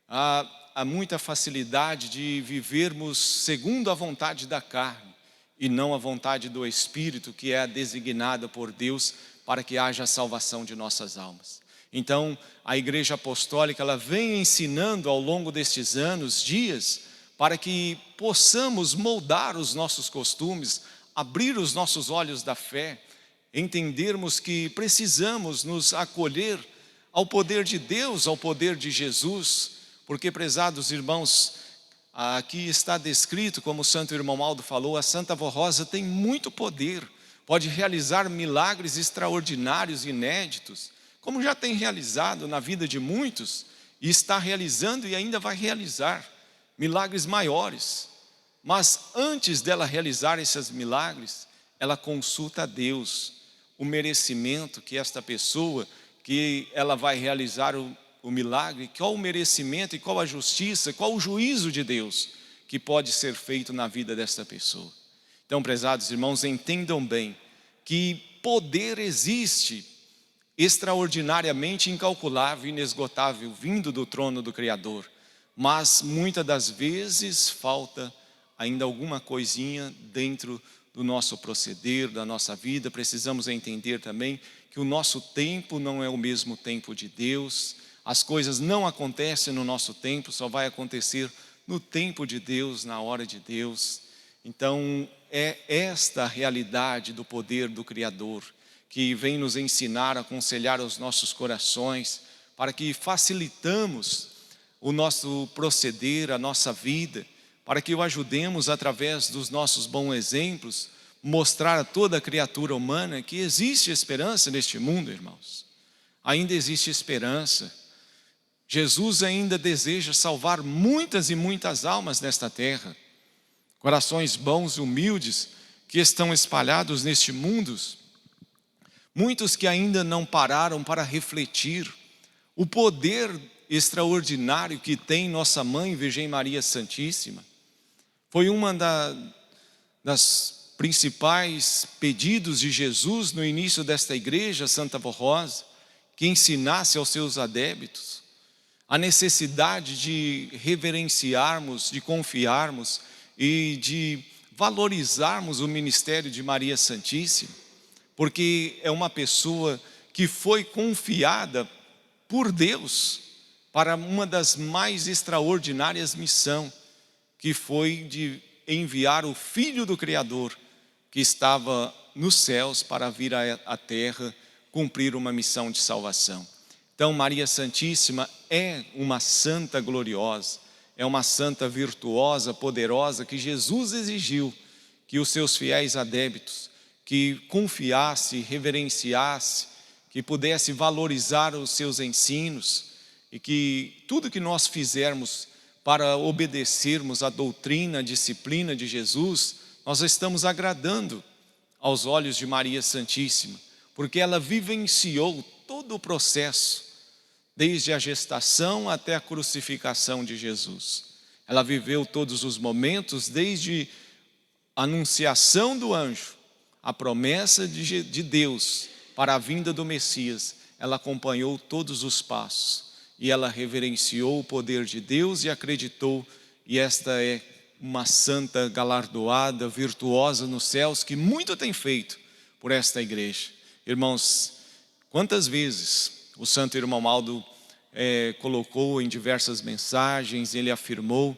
há muita facilidade de vivermos segundo a vontade da carne e não a vontade do Espírito, que é a designada por Deus para que haja a salvação de nossas almas. Então, a Igreja Apostólica, ela vem ensinando ao longo destes anos, dias, para que possamos moldar os nossos costumes, abrir os nossos olhos da fé, entendermos que precisamos nos acolher ao poder de Deus, ao poder de Jesus, porque, prezados irmãos, aqui está descrito, como o santo irmão Aldo falou, a Santa Avó Rosa tem muito poder, pode realizar milagres extraordinários e inéditos, como já tem realizado na vida de muitos, e está realizando e ainda vai realizar milagres maiores. Mas antes dela realizar esses milagres, ela consulta a Deus, o merecimento que esta pessoa, que ela vai realizar o milagre, qual o merecimento e qual a justiça, qual o juízo de Deus que pode ser feito na vida desta pessoa. Então, prezados irmãos, entendam bem que poder existe extraordinariamente incalculável, inesgotável, vindo do trono do Criador, mas muitas das vezes falta ainda alguma coisinha dentro do nosso proceder, da nossa vida. Precisamos entender também que o nosso tempo não é o mesmo tempo de Deus, as coisas não acontecem no nosso tempo, só vai acontecer no tempo de Deus, na hora de Deus. Então, é esta a realidade do poder do Criador, que vem nos ensinar, aconselhar os nossos corações, para que facilitamos o nosso proceder, a nossa vida, para que o ajudemos através dos nossos bons exemplos, mostrar a toda a criatura humana que existe esperança neste mundo, irmãos. Ainda existe esperança. Jesus ainda deseja salvar muitas e muitas almas nesta terra. Corações bons e humildes que estão espalhados neste mundo. Muitos que ainda não pararam para refletir o poder extraordinário que tem nossa Mãe Virgem Maria Santíssima. Foi uma das principais pedidos de Jesus no início desta igreja, Santa Avó Rosa, que ensinasse aos seus adébitos a necessidade de reverenciarmos, de confiarmos e de valorizarmos o ministério de Maria Santíssima, porque é uma pessoa que foi confiada por Deus para uma das mais extraordinárias missões, que foi de enviar o Filho do Criador, que estava nos céus, para vir à terra cumprir uma missão de salvação. Então, Maria Santíssima é uma santa gloriosa, é uma santa virtuosa, poderosa, que Jesus exigiu que os seus fiéis adébitos, que confiasse, reverenciasse, que pudesse valorizar os seus ensinos, e que tudo que nós fizermos para obedecermos a doutrina, a disciplina de Jesus, nós estamos agradando aos olhos de Maria Santíssima, porque ela vivenciou todo o processo, desde a gestação até a crucificação de Jesus. Ela viveu todos os momentos, desde a anunciação do anjo, a promessa de Deus para a vinda do Messias. Ela acompanhou todos os passos e ela reverenciou o poder de Deus e acreditou, e esta é uma santa galardoada, virtuosa nos céus, que muito tem feito por esta igreja. Irmãos, quantas vezes o santo irmão Aldo colocou em diversas mensagens, ele afirmou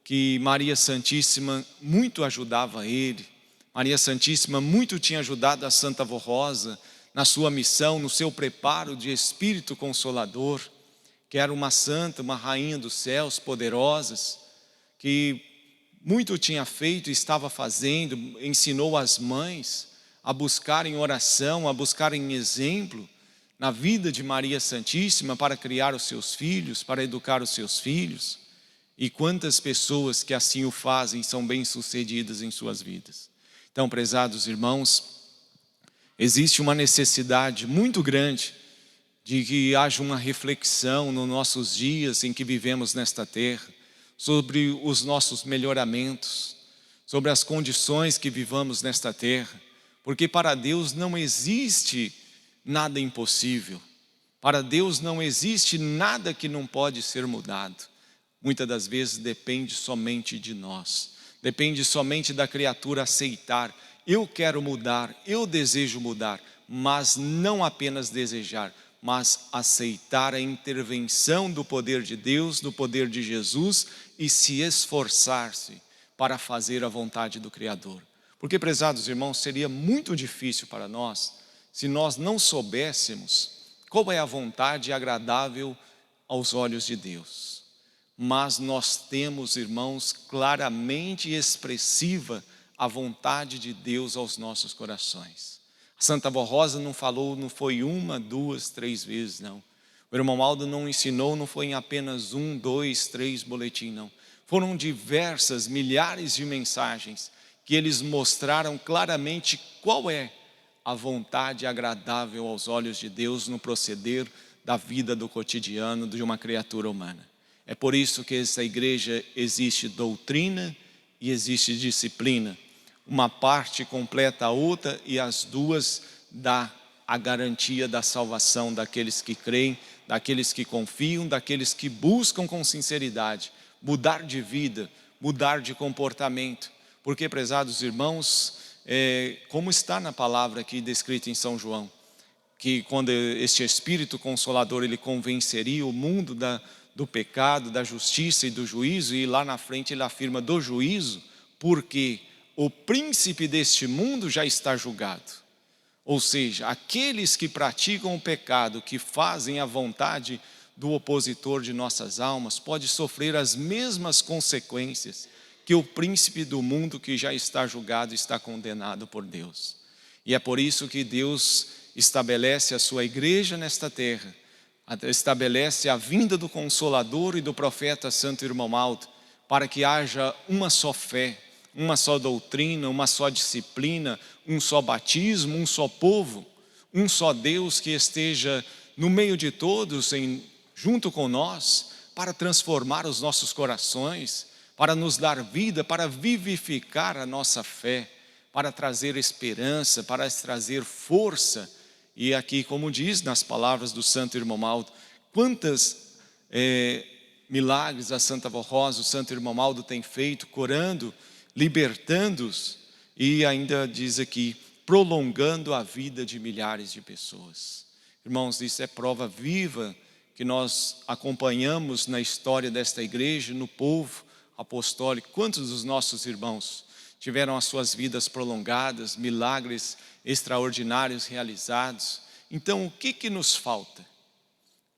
que Maria Santíssima muito ajudava ele, Maria Santíssima muito tinha ajudado a Santa Avó Rosa na sua missão, no seu preparo de Espírito Consolador, que era uma santa, uma rainha dos céus, poderosas, que muito tinha feito e estava fazendo, ensinou as mães a buscarem oração, a buscarem exemplo na vida de Maria Santíssima para criar os seus filhos, para educar os seus filhos. E quantas pessoas que assim o fazem são bem-sucedidas em suas vidas. Então, prezados irmãos, existe uma necessidade muito grande de que haja uma reflexão nos nossos dias em que vivemos nesta terra, sobre os nossos melhoramentos, sobre as condições que vivamos nesta terra, porque para Deus não existe nada impossível. Para Deus não existe nada que não pode ser mudado. Muitas das vezes depende somente de nós, depende somente da criatura aceitar. Eu quero mudar, eu desejo mudar, mas não apenas desejar, mas aceitar a intervenção do poder de Deus, do poder de Jesus e se esforçar-se para fazer a vontade do Criador. Porque, prezados irmãos, seria muito difícil para nós se nós não soubéssemos qual é a vontade agradável aos olhos de Deus. Mas nós temos, irmãos, claramente expressiva a vontade de Deus aos nossos corações. Santa Avó Rosa não falou, não foi uma, duas, três vezes, não. O irmão Aldo não ensinou, não foi em apenas 1, 2, 3 boletins, não. Foram diversas, milhares de mensagens que eles mostraram claramente qual é a vontade agradável aos olhos de Deus no proceder da vida do cotidiano de uma criatura humana. É por isso que essa igreja existe doutrina e existe disciplina. Uma parte completa a outra e as duas dá a garantia da salvação daqueles que creem, daqueles que confiam, daqueles que buscam com sinceridade mudar de vida, mudar de comportamento. Porque, prezados irmãos, como está na palavra aqui descrita em São João, que quando este Espírito Consolador ele convenceria o mundo do pecado, da justiça e do juízo, e lá na frente ele afirma do juízo, porque o príncipe deste mundo já está julgado. Ou seja, aqueles que praticam o pecado, que fazem a vontade do opositor de nossas almas, pode sofrer as mesmas consequências que o príncipe do mundo que já está julgado, está condenado por Deus. E é por isso que Deus estabelece a sua igreja nesta terra, estabelece a vinda do Consolador e do profeta Santo Irmão Aldo, para que haja uma só fé, uma só doutrina, uma só disciplina, um só batismo, um só povo, um só Deus que esteja no meio de todos, junto com nós, para transformar os nossos corações, para nos dar vida, para vivificar a nossa fé, para trazer esperança, para trazer força. E aqui, como diz nas palavras do Santo Irmão Aldo, quantas milagres a Santa Avó Rosa, o Santo Irmão Aldo tem feito, curando, libertando-os, e ainda diz aqui, prolongando a vida de milhares de pessoas. Irmãos, isso é prova viva que nós acompanhamos na história desta igreja, no povo apostólico. Quantos dos nossos irmãos tiveram as suas vidas prolongadas, milagres extraordinários realizados? Então, o que nos falta?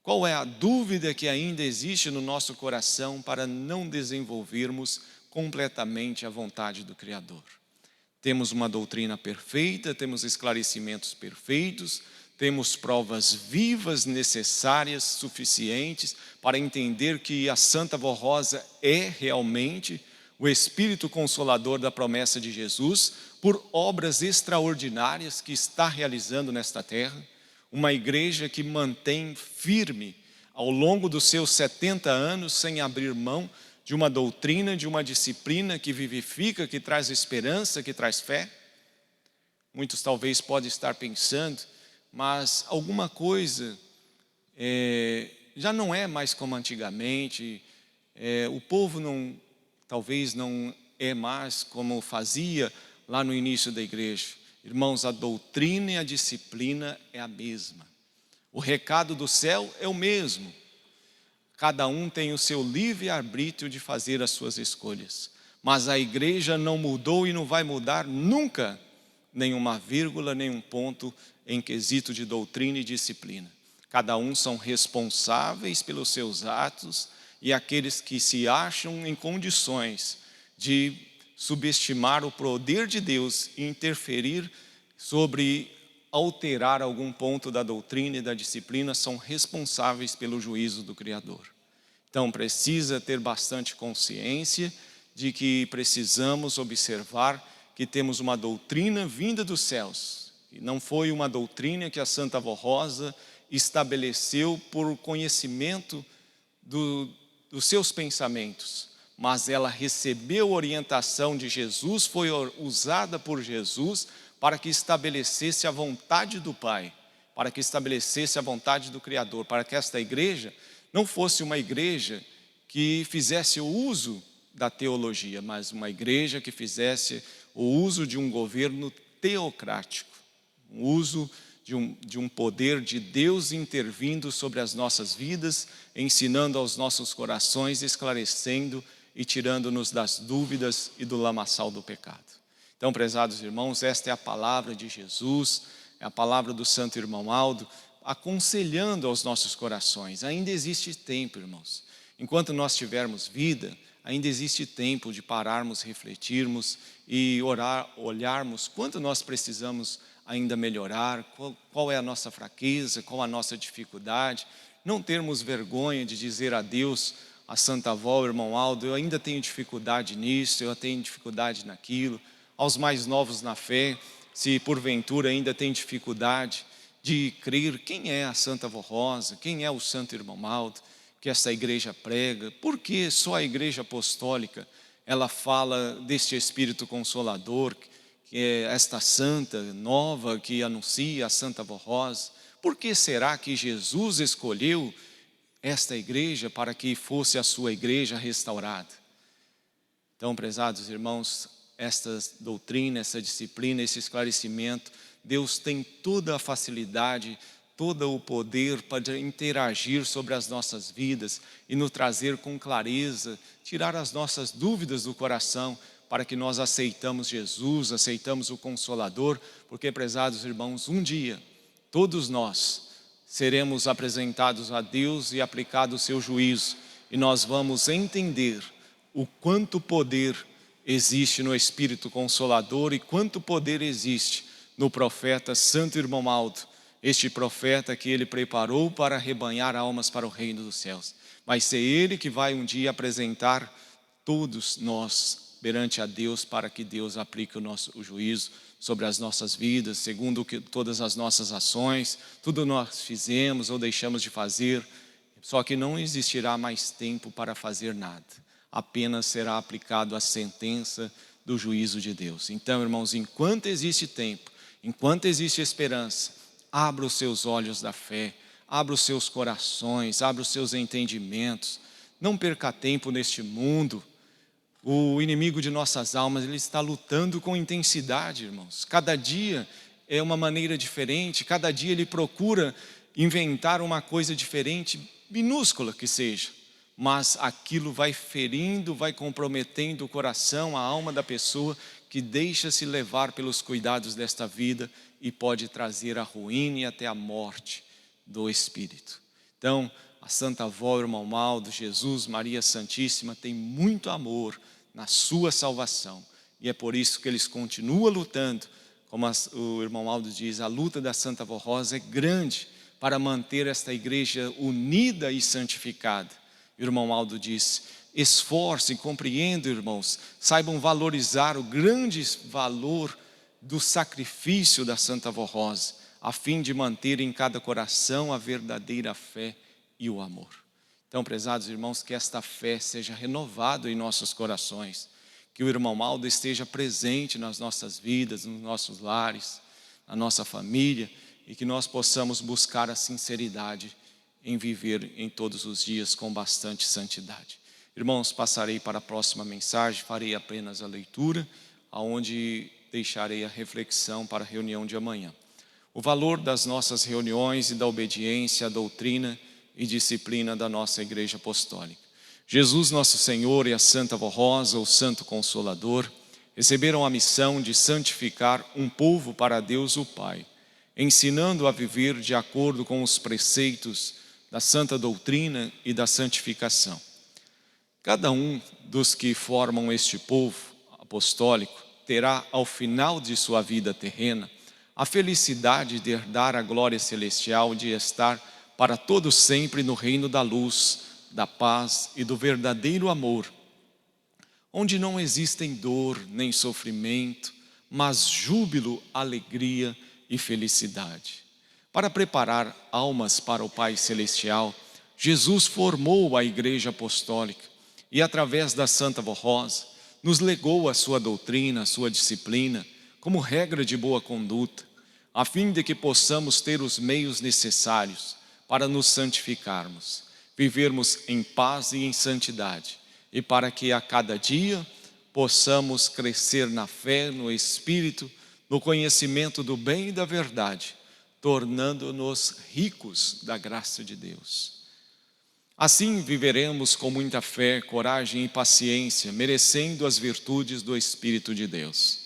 Qual é a dúvida que ainda existe no nosso coração para não desenvolvermos completamente a vontade do Criador? Temos uma doutrina perfeita, temos esclarecimentos perfeitos, temos provas vivas, necessárias, suficientes para entender que a Santa Avó Rosa é realmente o Espírito Consolador da promessa de Jesus, por obras extraordinárias que está realizando nesta terra. Uma igreja que mantém firme ao longo dos seus 70 anos, sem abrir mão de uma doutrina, de uma disciplina que vivifica, que traz esperança, que traz fé. Muitos talvez podem estar pensando, mas alguma coisa já não é mais como antigamente, o povo talvez não é mais como fazia lá no início da igreja. Irmãos, a doutrina e a disciplina é a mesma. O recado do céu é o mesmo. Cada um tem o seu livre-arbítrio de fazer as suas escolhas. Mas a igreja não mudou e não vai mudar nunca, nenhuma vírgula, nenhum ponto em quesito de doutrina e disciplina. Cada um são responsáveis pelos seus atos, e aqueles que se acham em condições de subestimar o poder de Deus e interferir sobre alterar algum ponto da doutrina e da disciplina são responsáveis pelo juízo do Criador. Então precisa ter bastante consciência de que precisamos observar que temos uma doutrina vinda dos céus. E não foi uma doutrina que a Santa Avó Rosa estabeleceu por conhecimento dos seus pensamentos, mas ela recebeu orientação de Jesus, foi usada por Jesus para que estabelecesse a vontade do Pai, para que estabelecesse a vontade do Criador, para que esta igreja não fosse uma igreja que fizesse o uso da teologia, mas uma igreja que fizesse o uso de um governo teocrático, o uso de um poder de Deus intervindo sobre as nossas vidas, ensinando aos nossos corações, esclarecendo e tirando-nos das dúvidas e do lamaçal do pecado. Então, prezados irmãos, esta é a palavra de Jesus, é a palavra do santo irmão Aldo, aconselhando aos nossos corações. Ainda existe tempo, irmãos. Enquanto nós tivermos vida, ainda existe tempo de pararmos, refletirmos e olharmos quanto nós precisamos ainda melhorar, qual é a nossa fraqueza, qual a nossa dificuldade. Não termos vergonha de dizer a Deus, a Santa Avó, o irmão Aldo, eu ainda tenho dificuldade nisso, eu tenho dificuldade naquilo. Aos mais novos na fé, se porventura ainda tem dificuldade de crer quem é a Santa Avó Rosa, quem é o Santo Irmão Aldo, que essa igreja prega, por que só a igreja apostólica ela fala deste Espírito Consolador, que é esta santa nova que anuncia a Santa Avó Rosa? Por que será que Jesus escolheu esta igreja para que fosse a sua igreja restaurada? Então, prezados irmãos, esta doutrina, essa disciplina, esse esclarecimento, Deus tem toda a facilidade, todo o poder para interagir sobre as nossas vidas e nos trazer com clareza, tirar as nossas dúvidas do coração, para que nós aceitamos Jesus, aceitamos o Consolador, porque, prezados irmãos, um dia, todos nós seremos apresentados a Deus e aplicado o seu juízo, e nós vamos entender o quanto poder existe no Espírito Consolador e quanto poder existe no profeta Santo Irmão Aldo, este profeta que ele preparou para arrebanhar almas para o reino dos céus. Vai ser ele que vai um dia apresentar todos nós perante a Deus, para que Deus aplique o juízo sobre as nossas vidas, segundo todas as nossas ações, tudo nós fizemos ou deixamos de fazer. Só que não existirá mais tempo para fazer nada, apenas será aplicado a sentença do juízo de Deus. Então, irmãos, enquanto existe tempo, enquanto existe esperança, abra os seus olhos da fé, abra os seus corações, abra os seus entendimentos. Não perca tempo neste mundo. O inimigo de nossas almas, ele está lutando com intensidade, irmãos. Cada dia é uma maneira diferente, cada dia ele procura inventar uma coisa diferente, minúscula que seja, mas aquilo vai ferindo, vai comprometendo o coração, a alma da pessoa, que deixa-se levar pelos cuidados desta vida e pode trazer a ruína e até a morte do espírito. Então, a Santa Avó, o irmão Aldo, Jesus, Maria Santíssima, tem muito amor na sua salvação, e é por isso que eles continuam lutando. Como o irmão Aldo diz, a luta da Santa Avó Rosa é grande para manter esta igreja unida e santificada. O irmão Aldo diz, esforcem, compreendam, irmãos, saibam valorizar o grande valor do sacrifício da Santa Avó Rosa, a fim de manter em cada coração a verdadeira fé e o amor. Então, prezados irmãos, que esta fé seja renovada em nossos corações, que o irmão Aldo esteja presente nas nossas vidas, nos nossos lares, na nossa família, e que nós possamos buscar a sinceridade em viver em todos os dias com bastante santidade. Irmãos, passarei para a próxima mensagem, farei apenas a leitura, aonde deixarei a reflexão para a reunião de amanhã. O valor das nossas reuniões e da obediência à doutrina e disciplina da nossa Igreja Apostólica. Jesus nosso Senhor e a Santa Avó Rosa, o Santo Consolador, receberam a missão de santificar um povo para Deus o Pai, ensinando a viver de acordo com os preceitos da santa doutrina e da santificação. Cada um dos que formam este povo apostólico terá, ao final de sua vida terrena, a felicidade de herdar a glória celestial, de estar para todos sempre no reino da luz, da paz e do verdadeiro amor, onde não existem dor nem sofrimento, mas júbilo, alegria e felicidade. Para preparar almas para o Pai Celestial, Jesus formou a Igreja Apostólica e através da Santa Vó Rosa, nos legou a sua doutrina, a sua disciplina, como regra de boa conduta, a fim de que possamos ter os meios necessários para nos santificarmos, vivermos em paz e em santidade, e para que a cada dia possamos crescer na fé, no Espírito, no conhecimento do bem e da verdade, tornando-nos ricos da graça de Deus. Assim viveremos com muita fé, coragem e paciência, merecendo as virtudes do Espírito de Deus.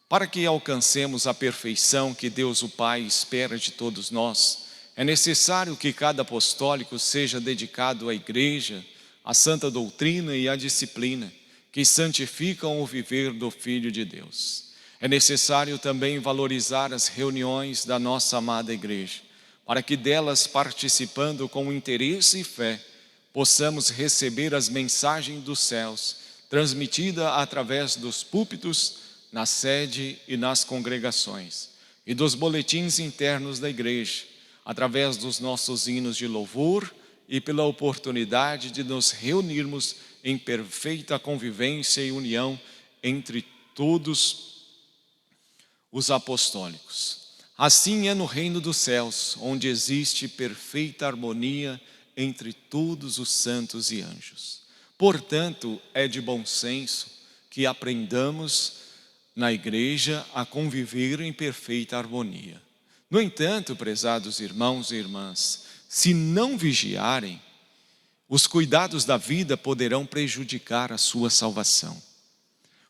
Para que alcancemos a perfeição que Deus o Pai espera de todos nós, é necessário que cada apostólico seja dedicado à igreja, à santa doutrina e à disciplina, que santificam o viver do Filho de Deus. É necessário também valorizar as reuniões da nossa amada igreja, para que delas, participando com interesse e fé, possamos receber as mensagens dos céus, transmitidas através dos púlpitos, na sede e nas congregações, e dos boletins internos da igreja, através dos nossos hinos de louvor e pela oportunidade de nos reunirmos em perfeita convivência e união entre todos os apostólicos. Assim é no reino dos céus, onde existe perfeita harmonia entre todos os santos e anjos. Portanto, é de bom senso que aprendamos na igreja a conviver em perfeita harmonia. No entanto, prezados irmãos e irmãs, se não vigiarem, os cuidados da vida poderão prejudicar a sua salvação.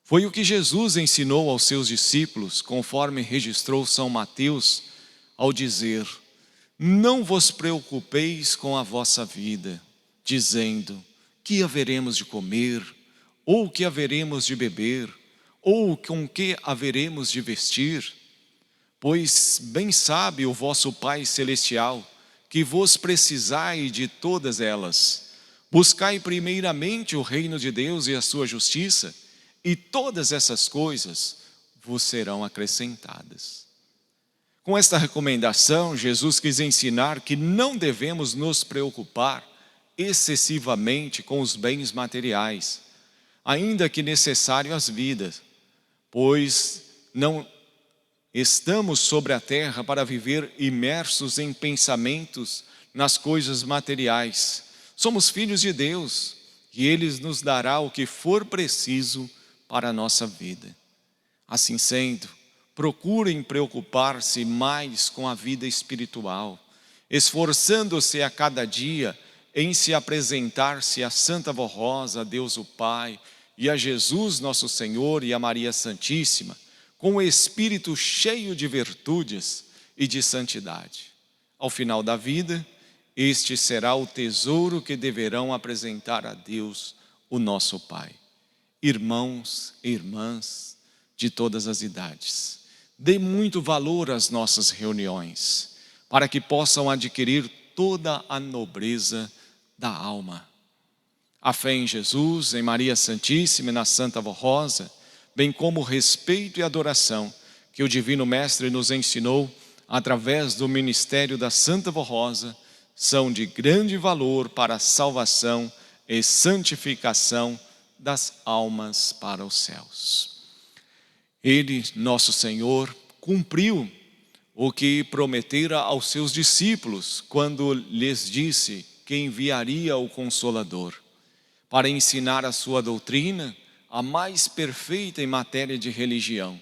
Foi o que Jesus ensinou aos seus discípulos, conforme registrou São Mateus, ao dizer: não vos preocupeis com a vossa vida, dizendo, que haveremos de comer, ou que haveremos de beber, ou com que haveremos de vestir? Pois bem sabe o vosso Pai Celestial, que vos precisai de todas elas. Buscai primeiramente o reino de Deus e a sua justiça, e todas essas coisas vos serão acrescentadas. Com esta recomendação, Jesus quis ensinar que não devemos nos preocupar excessivamente com os bens materiais, ainda que necessário às vidas, pois não estamos sobre a terra para viver imersos em pensamentos nas coisas materiais. Somos filhos de Deus e Ele nos dará o que for preciso para a nossa vida. Assim sendo, procurem preocupar-se mais com a vida espiritual, esforçando-se a cada dia em se apresentar-se a Santa Vó Rosa, a Deus o Pai, e a Jesus nosso Senhor e a Maria Santíssima, com o espírito cheio de virtudes e de santidade. Ao final da vida, este será o tesouro que deverão apresentar a Deus, o nosso Pai. Irmãos e irmãs de todas as idades, dê muito valor às nossas reuniões, para que possam adquirir toda a nobreza da alma. A fé em Jesus, em Maria Santíssima e na Santa Vó Rosa, bem como o respeito e adoração que o Divino Mestre nos ensinou através do ministério da Santa Vó Rosa, são de grande valor para a salvação e santificação das almas para os céus. Ele, nosso Senhor, cumpriu o que prometera aos seus discípulos quando lhes disse que enviaria o Consolador para ensinar a sua doutrina, a mais perfeita em matéria de religião,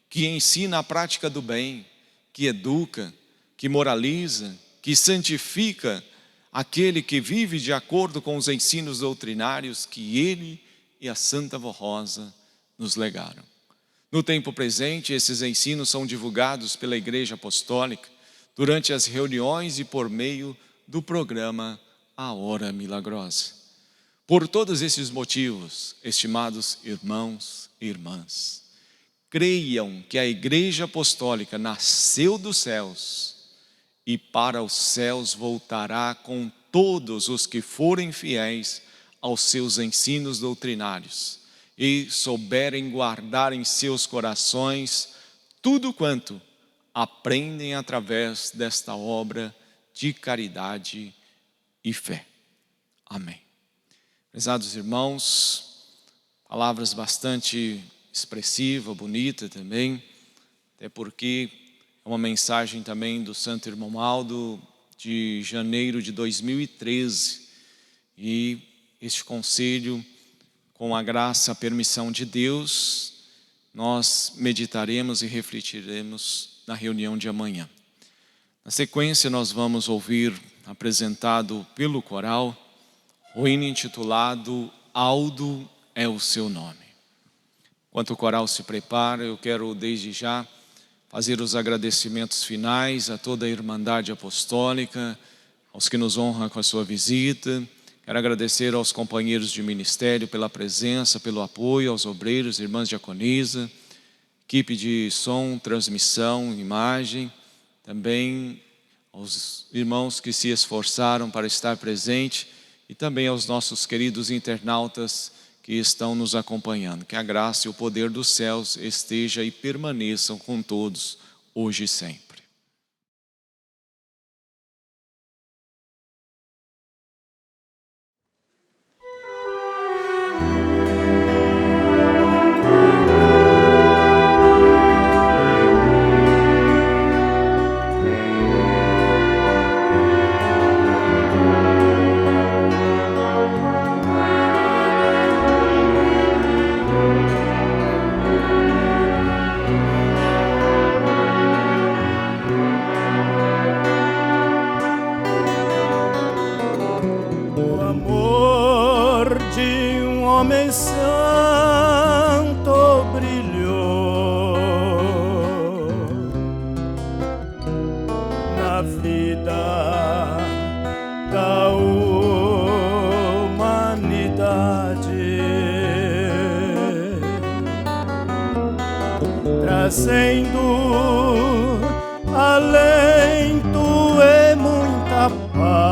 que ensina a prática do bem, que educa, que moraliza, que santifica aquele que vive de acordo com os ensinos doutrinários que ele e a Santa Vó Rosa nos legaram. No tempo presente, esses ensinos são divulgados pela Igreja Apostólica durante as reuniões e por meio do programa A Hora Milagrosa. Por todos esses motivos, estimados irmãos e irmãs, creiam que a Igreja Apostólica nasceu dos céus e para os céus voltará com todos os que forem fiéis aos seus ensinos doutrinários e souberem guardar em seus corações tudo quanto aprendem através desta obra de caridade e fé. Amém. Prezados irmãos, palavras bastante expressivas, bonitas também, até porque é uma mensagem também do Santo Irmão Aldo de janeiro de 2013. E este conselho, com a graça, a permissão de Deus, nós meditaremos e refletiremos na reunião de amanhã. Na sequência, nós vamos ouvir, apresentado pelo coral, o hino intitulado Aldo é o seu nome. Enquanto o coral se prepara, eu quero desde já fazer os agradecimentos finais a toda a Irmandade Apostólica, aos que nos honram com a sua visita. Quero agradecer aos companheiros de ministério pela presença, pelo apoio, aos obreiros, irmãs diaconisa, equipe de som, transmissão, imagem, também aos irmãos que se esforçaram para estar presente e também aos nossos queridos internautas que estão nos acompanhando. Que a graça e o poder dos céus esteja e permaneçam com todos, hoje e sempre. Homem santo brilhou na vida da humanidade, trazendo alento e muita paz.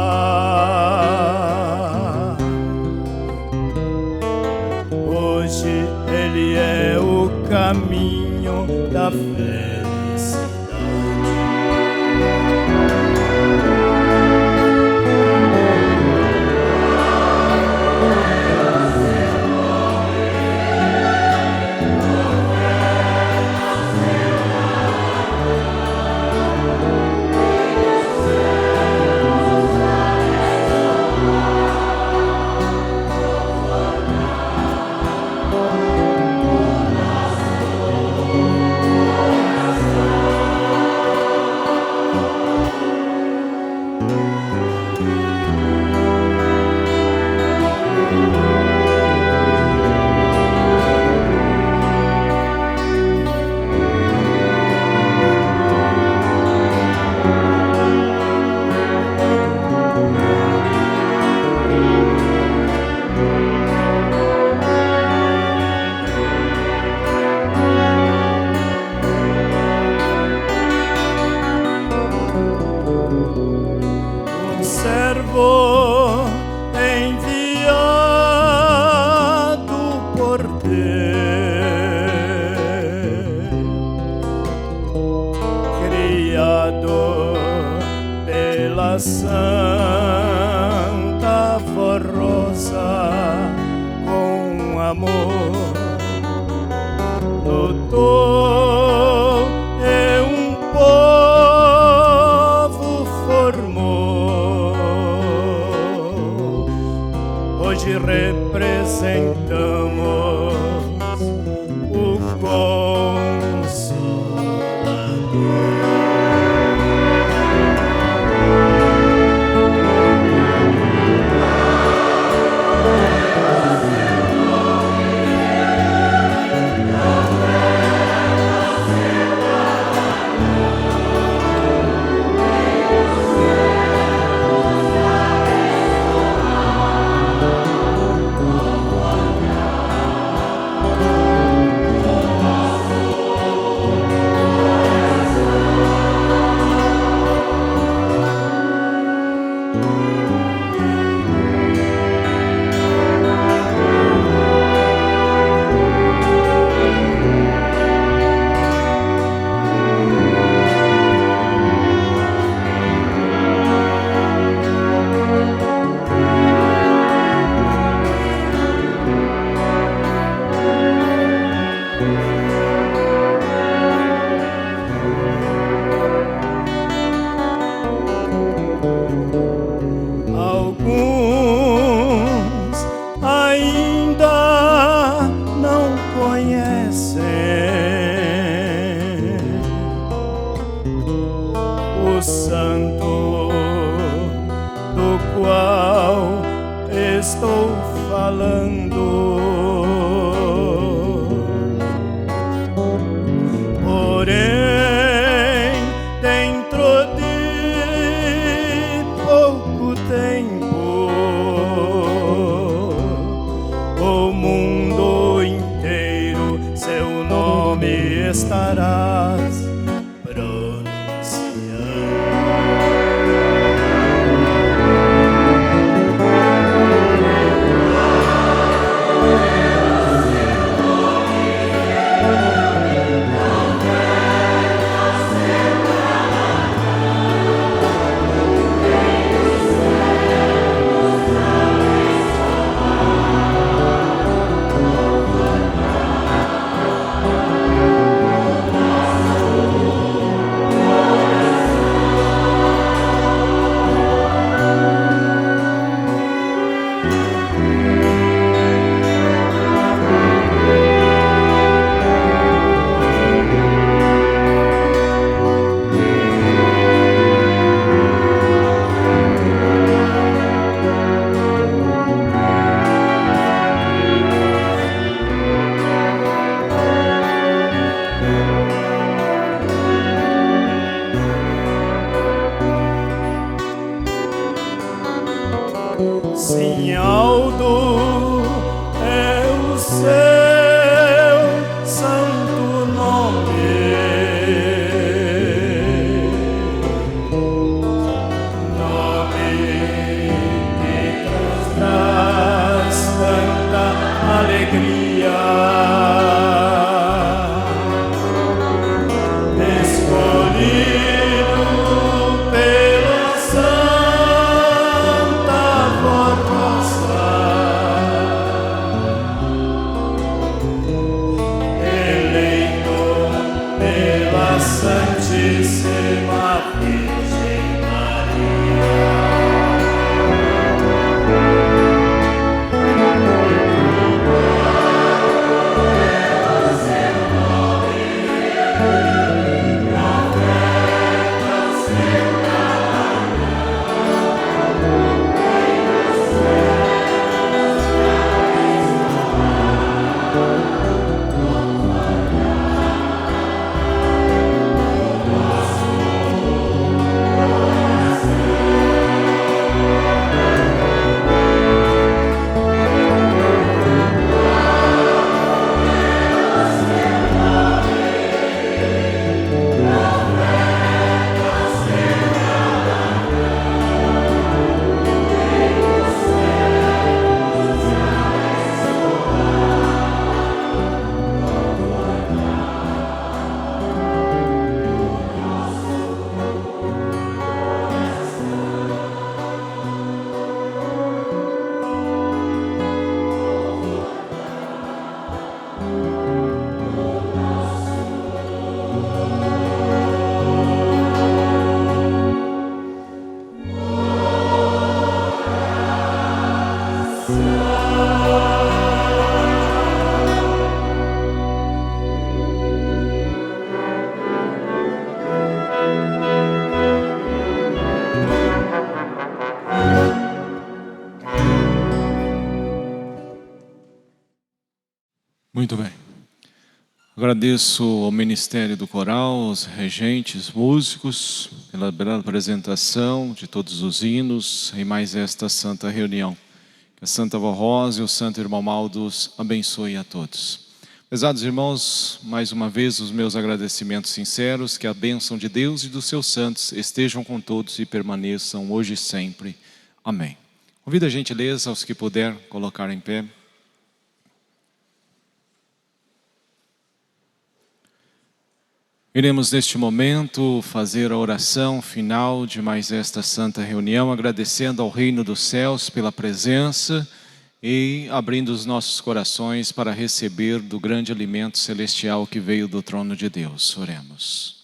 Hoje Ele é o caminho da felicidade. Enviado por Deus, criado pela Santa Forrosa, com amor lutou e um povo formou. Hoje representamos o Consolador. Espírito Santo, do qual estou falando. Porém, dentro de pouco tempo, o mundo inteiro seu nome estarás pronunciando. Sim, Aldo é o seu santo nome, nome que nos traz tanta alegria, escolhido pela Santíssima Virgem Maria. Muito bem. Agradeço ao Ministério do Coral, aos regentes, músicos, pela bela apresentação de todos os hinos em mais esta santa reunião. Que a Santa Vó Rosa e o Santo Irmão Maldos abençoe a todos. Prezados irmãos, mais uma vez os meus agradecimentos sinceros, que a bênção de Deus e dos seus santos estejam com todos e permaneçam hoje e sempre. Amém. Convido a gentileza aos que puder colocar em pé. Iremos neste momento fazer a oração final de mais esta santa reunião, agradecendo ao Reino dos Céus pela presença e abrindo os nossos corações para receber do grande alimento celestial que veio do trono de Deus. Oremos.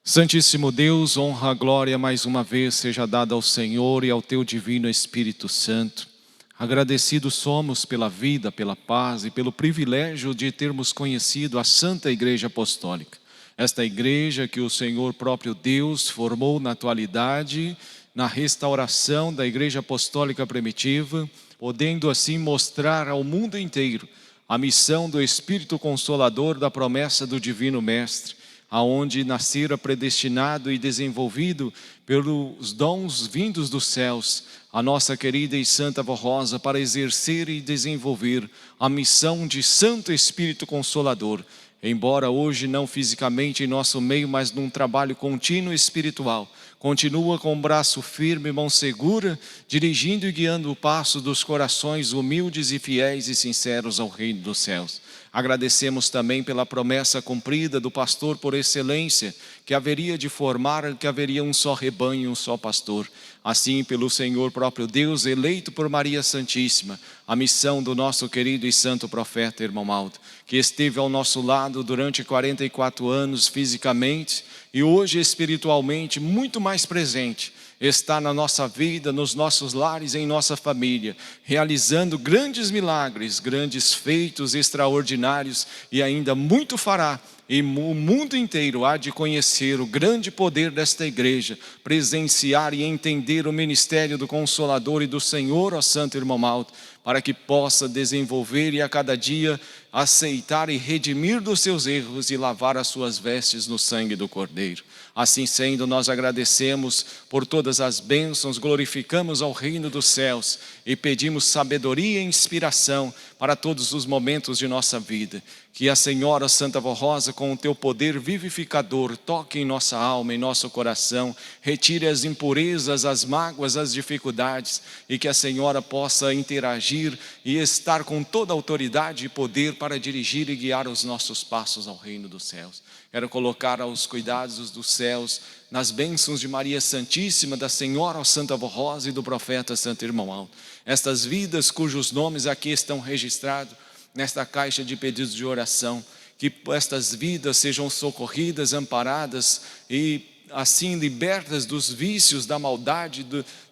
Santíssimo Deus, honra, glória mais uma vez seja dada ao Senhor e ao teu divino Espírito Santo. Agradecidos somos pela vida, pela paz e pelo privilégio de termos conhecido a Santa Igreja Apostólica. Esta igreja que o Senhor próprio Deus formou na atualidade, na restauração da Igreja Apostólica Primitiva, podendo assim mostrar ao mundo inteiro a missão do Espírito Consolador da promessa do Divino Mestre, aonde nascera predestinado e desenvolvido pelos dons vindos dos céus, a nossa querida e santa Avó Rosa, para exercer e desenvolver a missão de Santo Espírito Consolador, embora hoje não fisicamente em nosso meio, mas num trabalho contínuo espiritual. Continua com o braço firme, mão segura, dirigindo e guiando o passo dos corações humildes e fiéis e sinceros ao reino dos céus. Agradecemos também pela promessa cumprida do pastor por excelência, que haveria de formar, que haveria um só rebanho e um só pastor. Assim, pelo Senhor próprio Deus, eleito por Maria Santíssima, a missão do nosso querido e santo profeta irmão Aldo, que esteve ao nosso lado durante 44 anos fisicamente e hoje espiritualmente muito mais presente, está na nossa vida, nos nossos lares, em nossa família, realizando grandes milagres, grandes feitos extraordinários, e ainda muito fará. E o mundo inteiro há de conhecer o grande poder desta igreja, presenciar e entender o ministério do Consolador e do Senhor, ó Santo Irmão Aldo, para que possa desenvolver e a cada dia aceitar e redimir dos seus erros e lavar as suas vestes no sangue do Cordeiro. Assim sendo, nós agradecemos por todas as bênçãos, glorificamos ao reino dos céus e pedimos sabedoria e inspiração para todos os momentos de nossa vida. Que a Senhora Santa Avó Rosa, com o teu poder vivificador, toque em nossa alma, em nosso coração, retire as impurezas, as mágoas, as dificuldades, e que a Senhora possa interagir e estar com toda a autoridade e poder para dirigir e guiar os nossos passos ao reino dos céus. Quero colocar aos cuidados dos céus, nas bênçãos de Maria Santíssima, da Senhora Santa Avó Rosa e do profeta Santo Irmão Aldo, estas vidas cujos nomes aqui estão registrados nesta caixa de pedidos de oração, que estas vidas sejam socorridas, amparadas e assim libertas dos vícios, da maldade,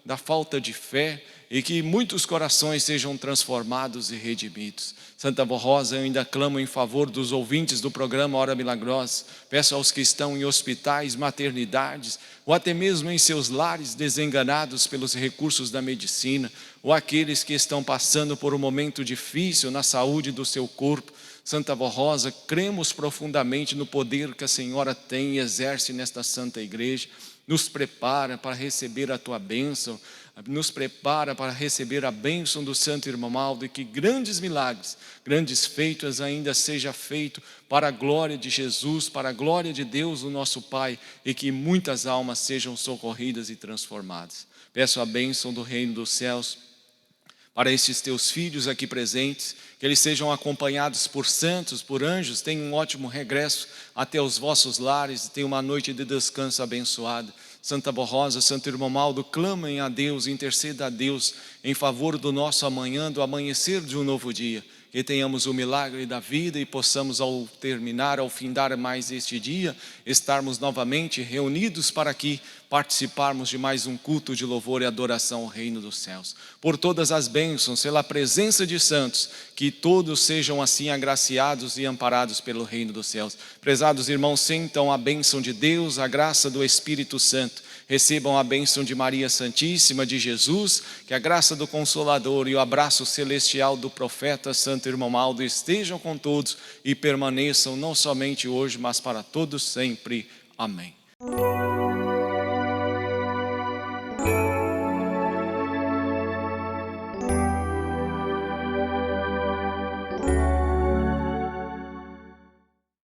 da falta de fé, e que muitos corações sejam transformados e redimidos. Santa Avó Rosa, eu ainda clamo em favor dos ouvintes do programa Hora Milagrosa. Peço aos que estão em hospitais, maternidades, ou até mesmo em seus lares, desenganados pelos recursos da medicina, ou aqueles que estão passando por um momento difícil na saúde do seu corpo. Santa Avó Rosa, cremos profundamente no poder que a Senhora tem e exerce nesta Santa Igreja. Nos prepara para receber a tua bênção, nos prepara para receber a bênção do Santo Irmão Aldo, e que grandes milagres, grandes feitos ainda seja feito para a glória de Jesus, para a glória de Deus, o nosso Pai, e que muitas almas sejam socorridas e transformadas. Peço a bênção do reino dos céus para estes teus filhos aqui presentes, que eles sejam acompanhados por santos, por anjos, tenham um ótimo regresso até os vossos lares, tenham uma noite de descanso abençoada. Santa Avó Rosa, Santo Irmão Aldo, clamem a Deus, interceda a Deus em favor do nosso amanhã, do amanhecer de um novo dia. Que tenhamos o milagre da vida e possamos, ao terminar, ao findar mais este dia, estarmos novamente reunidos para aqui participarmos de mais um culto de louvor e adoração ao reino dos céus. Por todas as bênçãos, pela presença de santos, que todos sejam assim agraciados e amparados pelo reino dos céus. Prezados irmãos, sintam a bênção de Deus, a graça do Espírito Santo. Recebam a bênção de Maria Santíssima, de Jesus, que a graça do Consolador e o abraço celestial do profeta Santo Irmão Aldo estejam com todos e permaneçam não somente hoje, mas para todos sempre. Amém.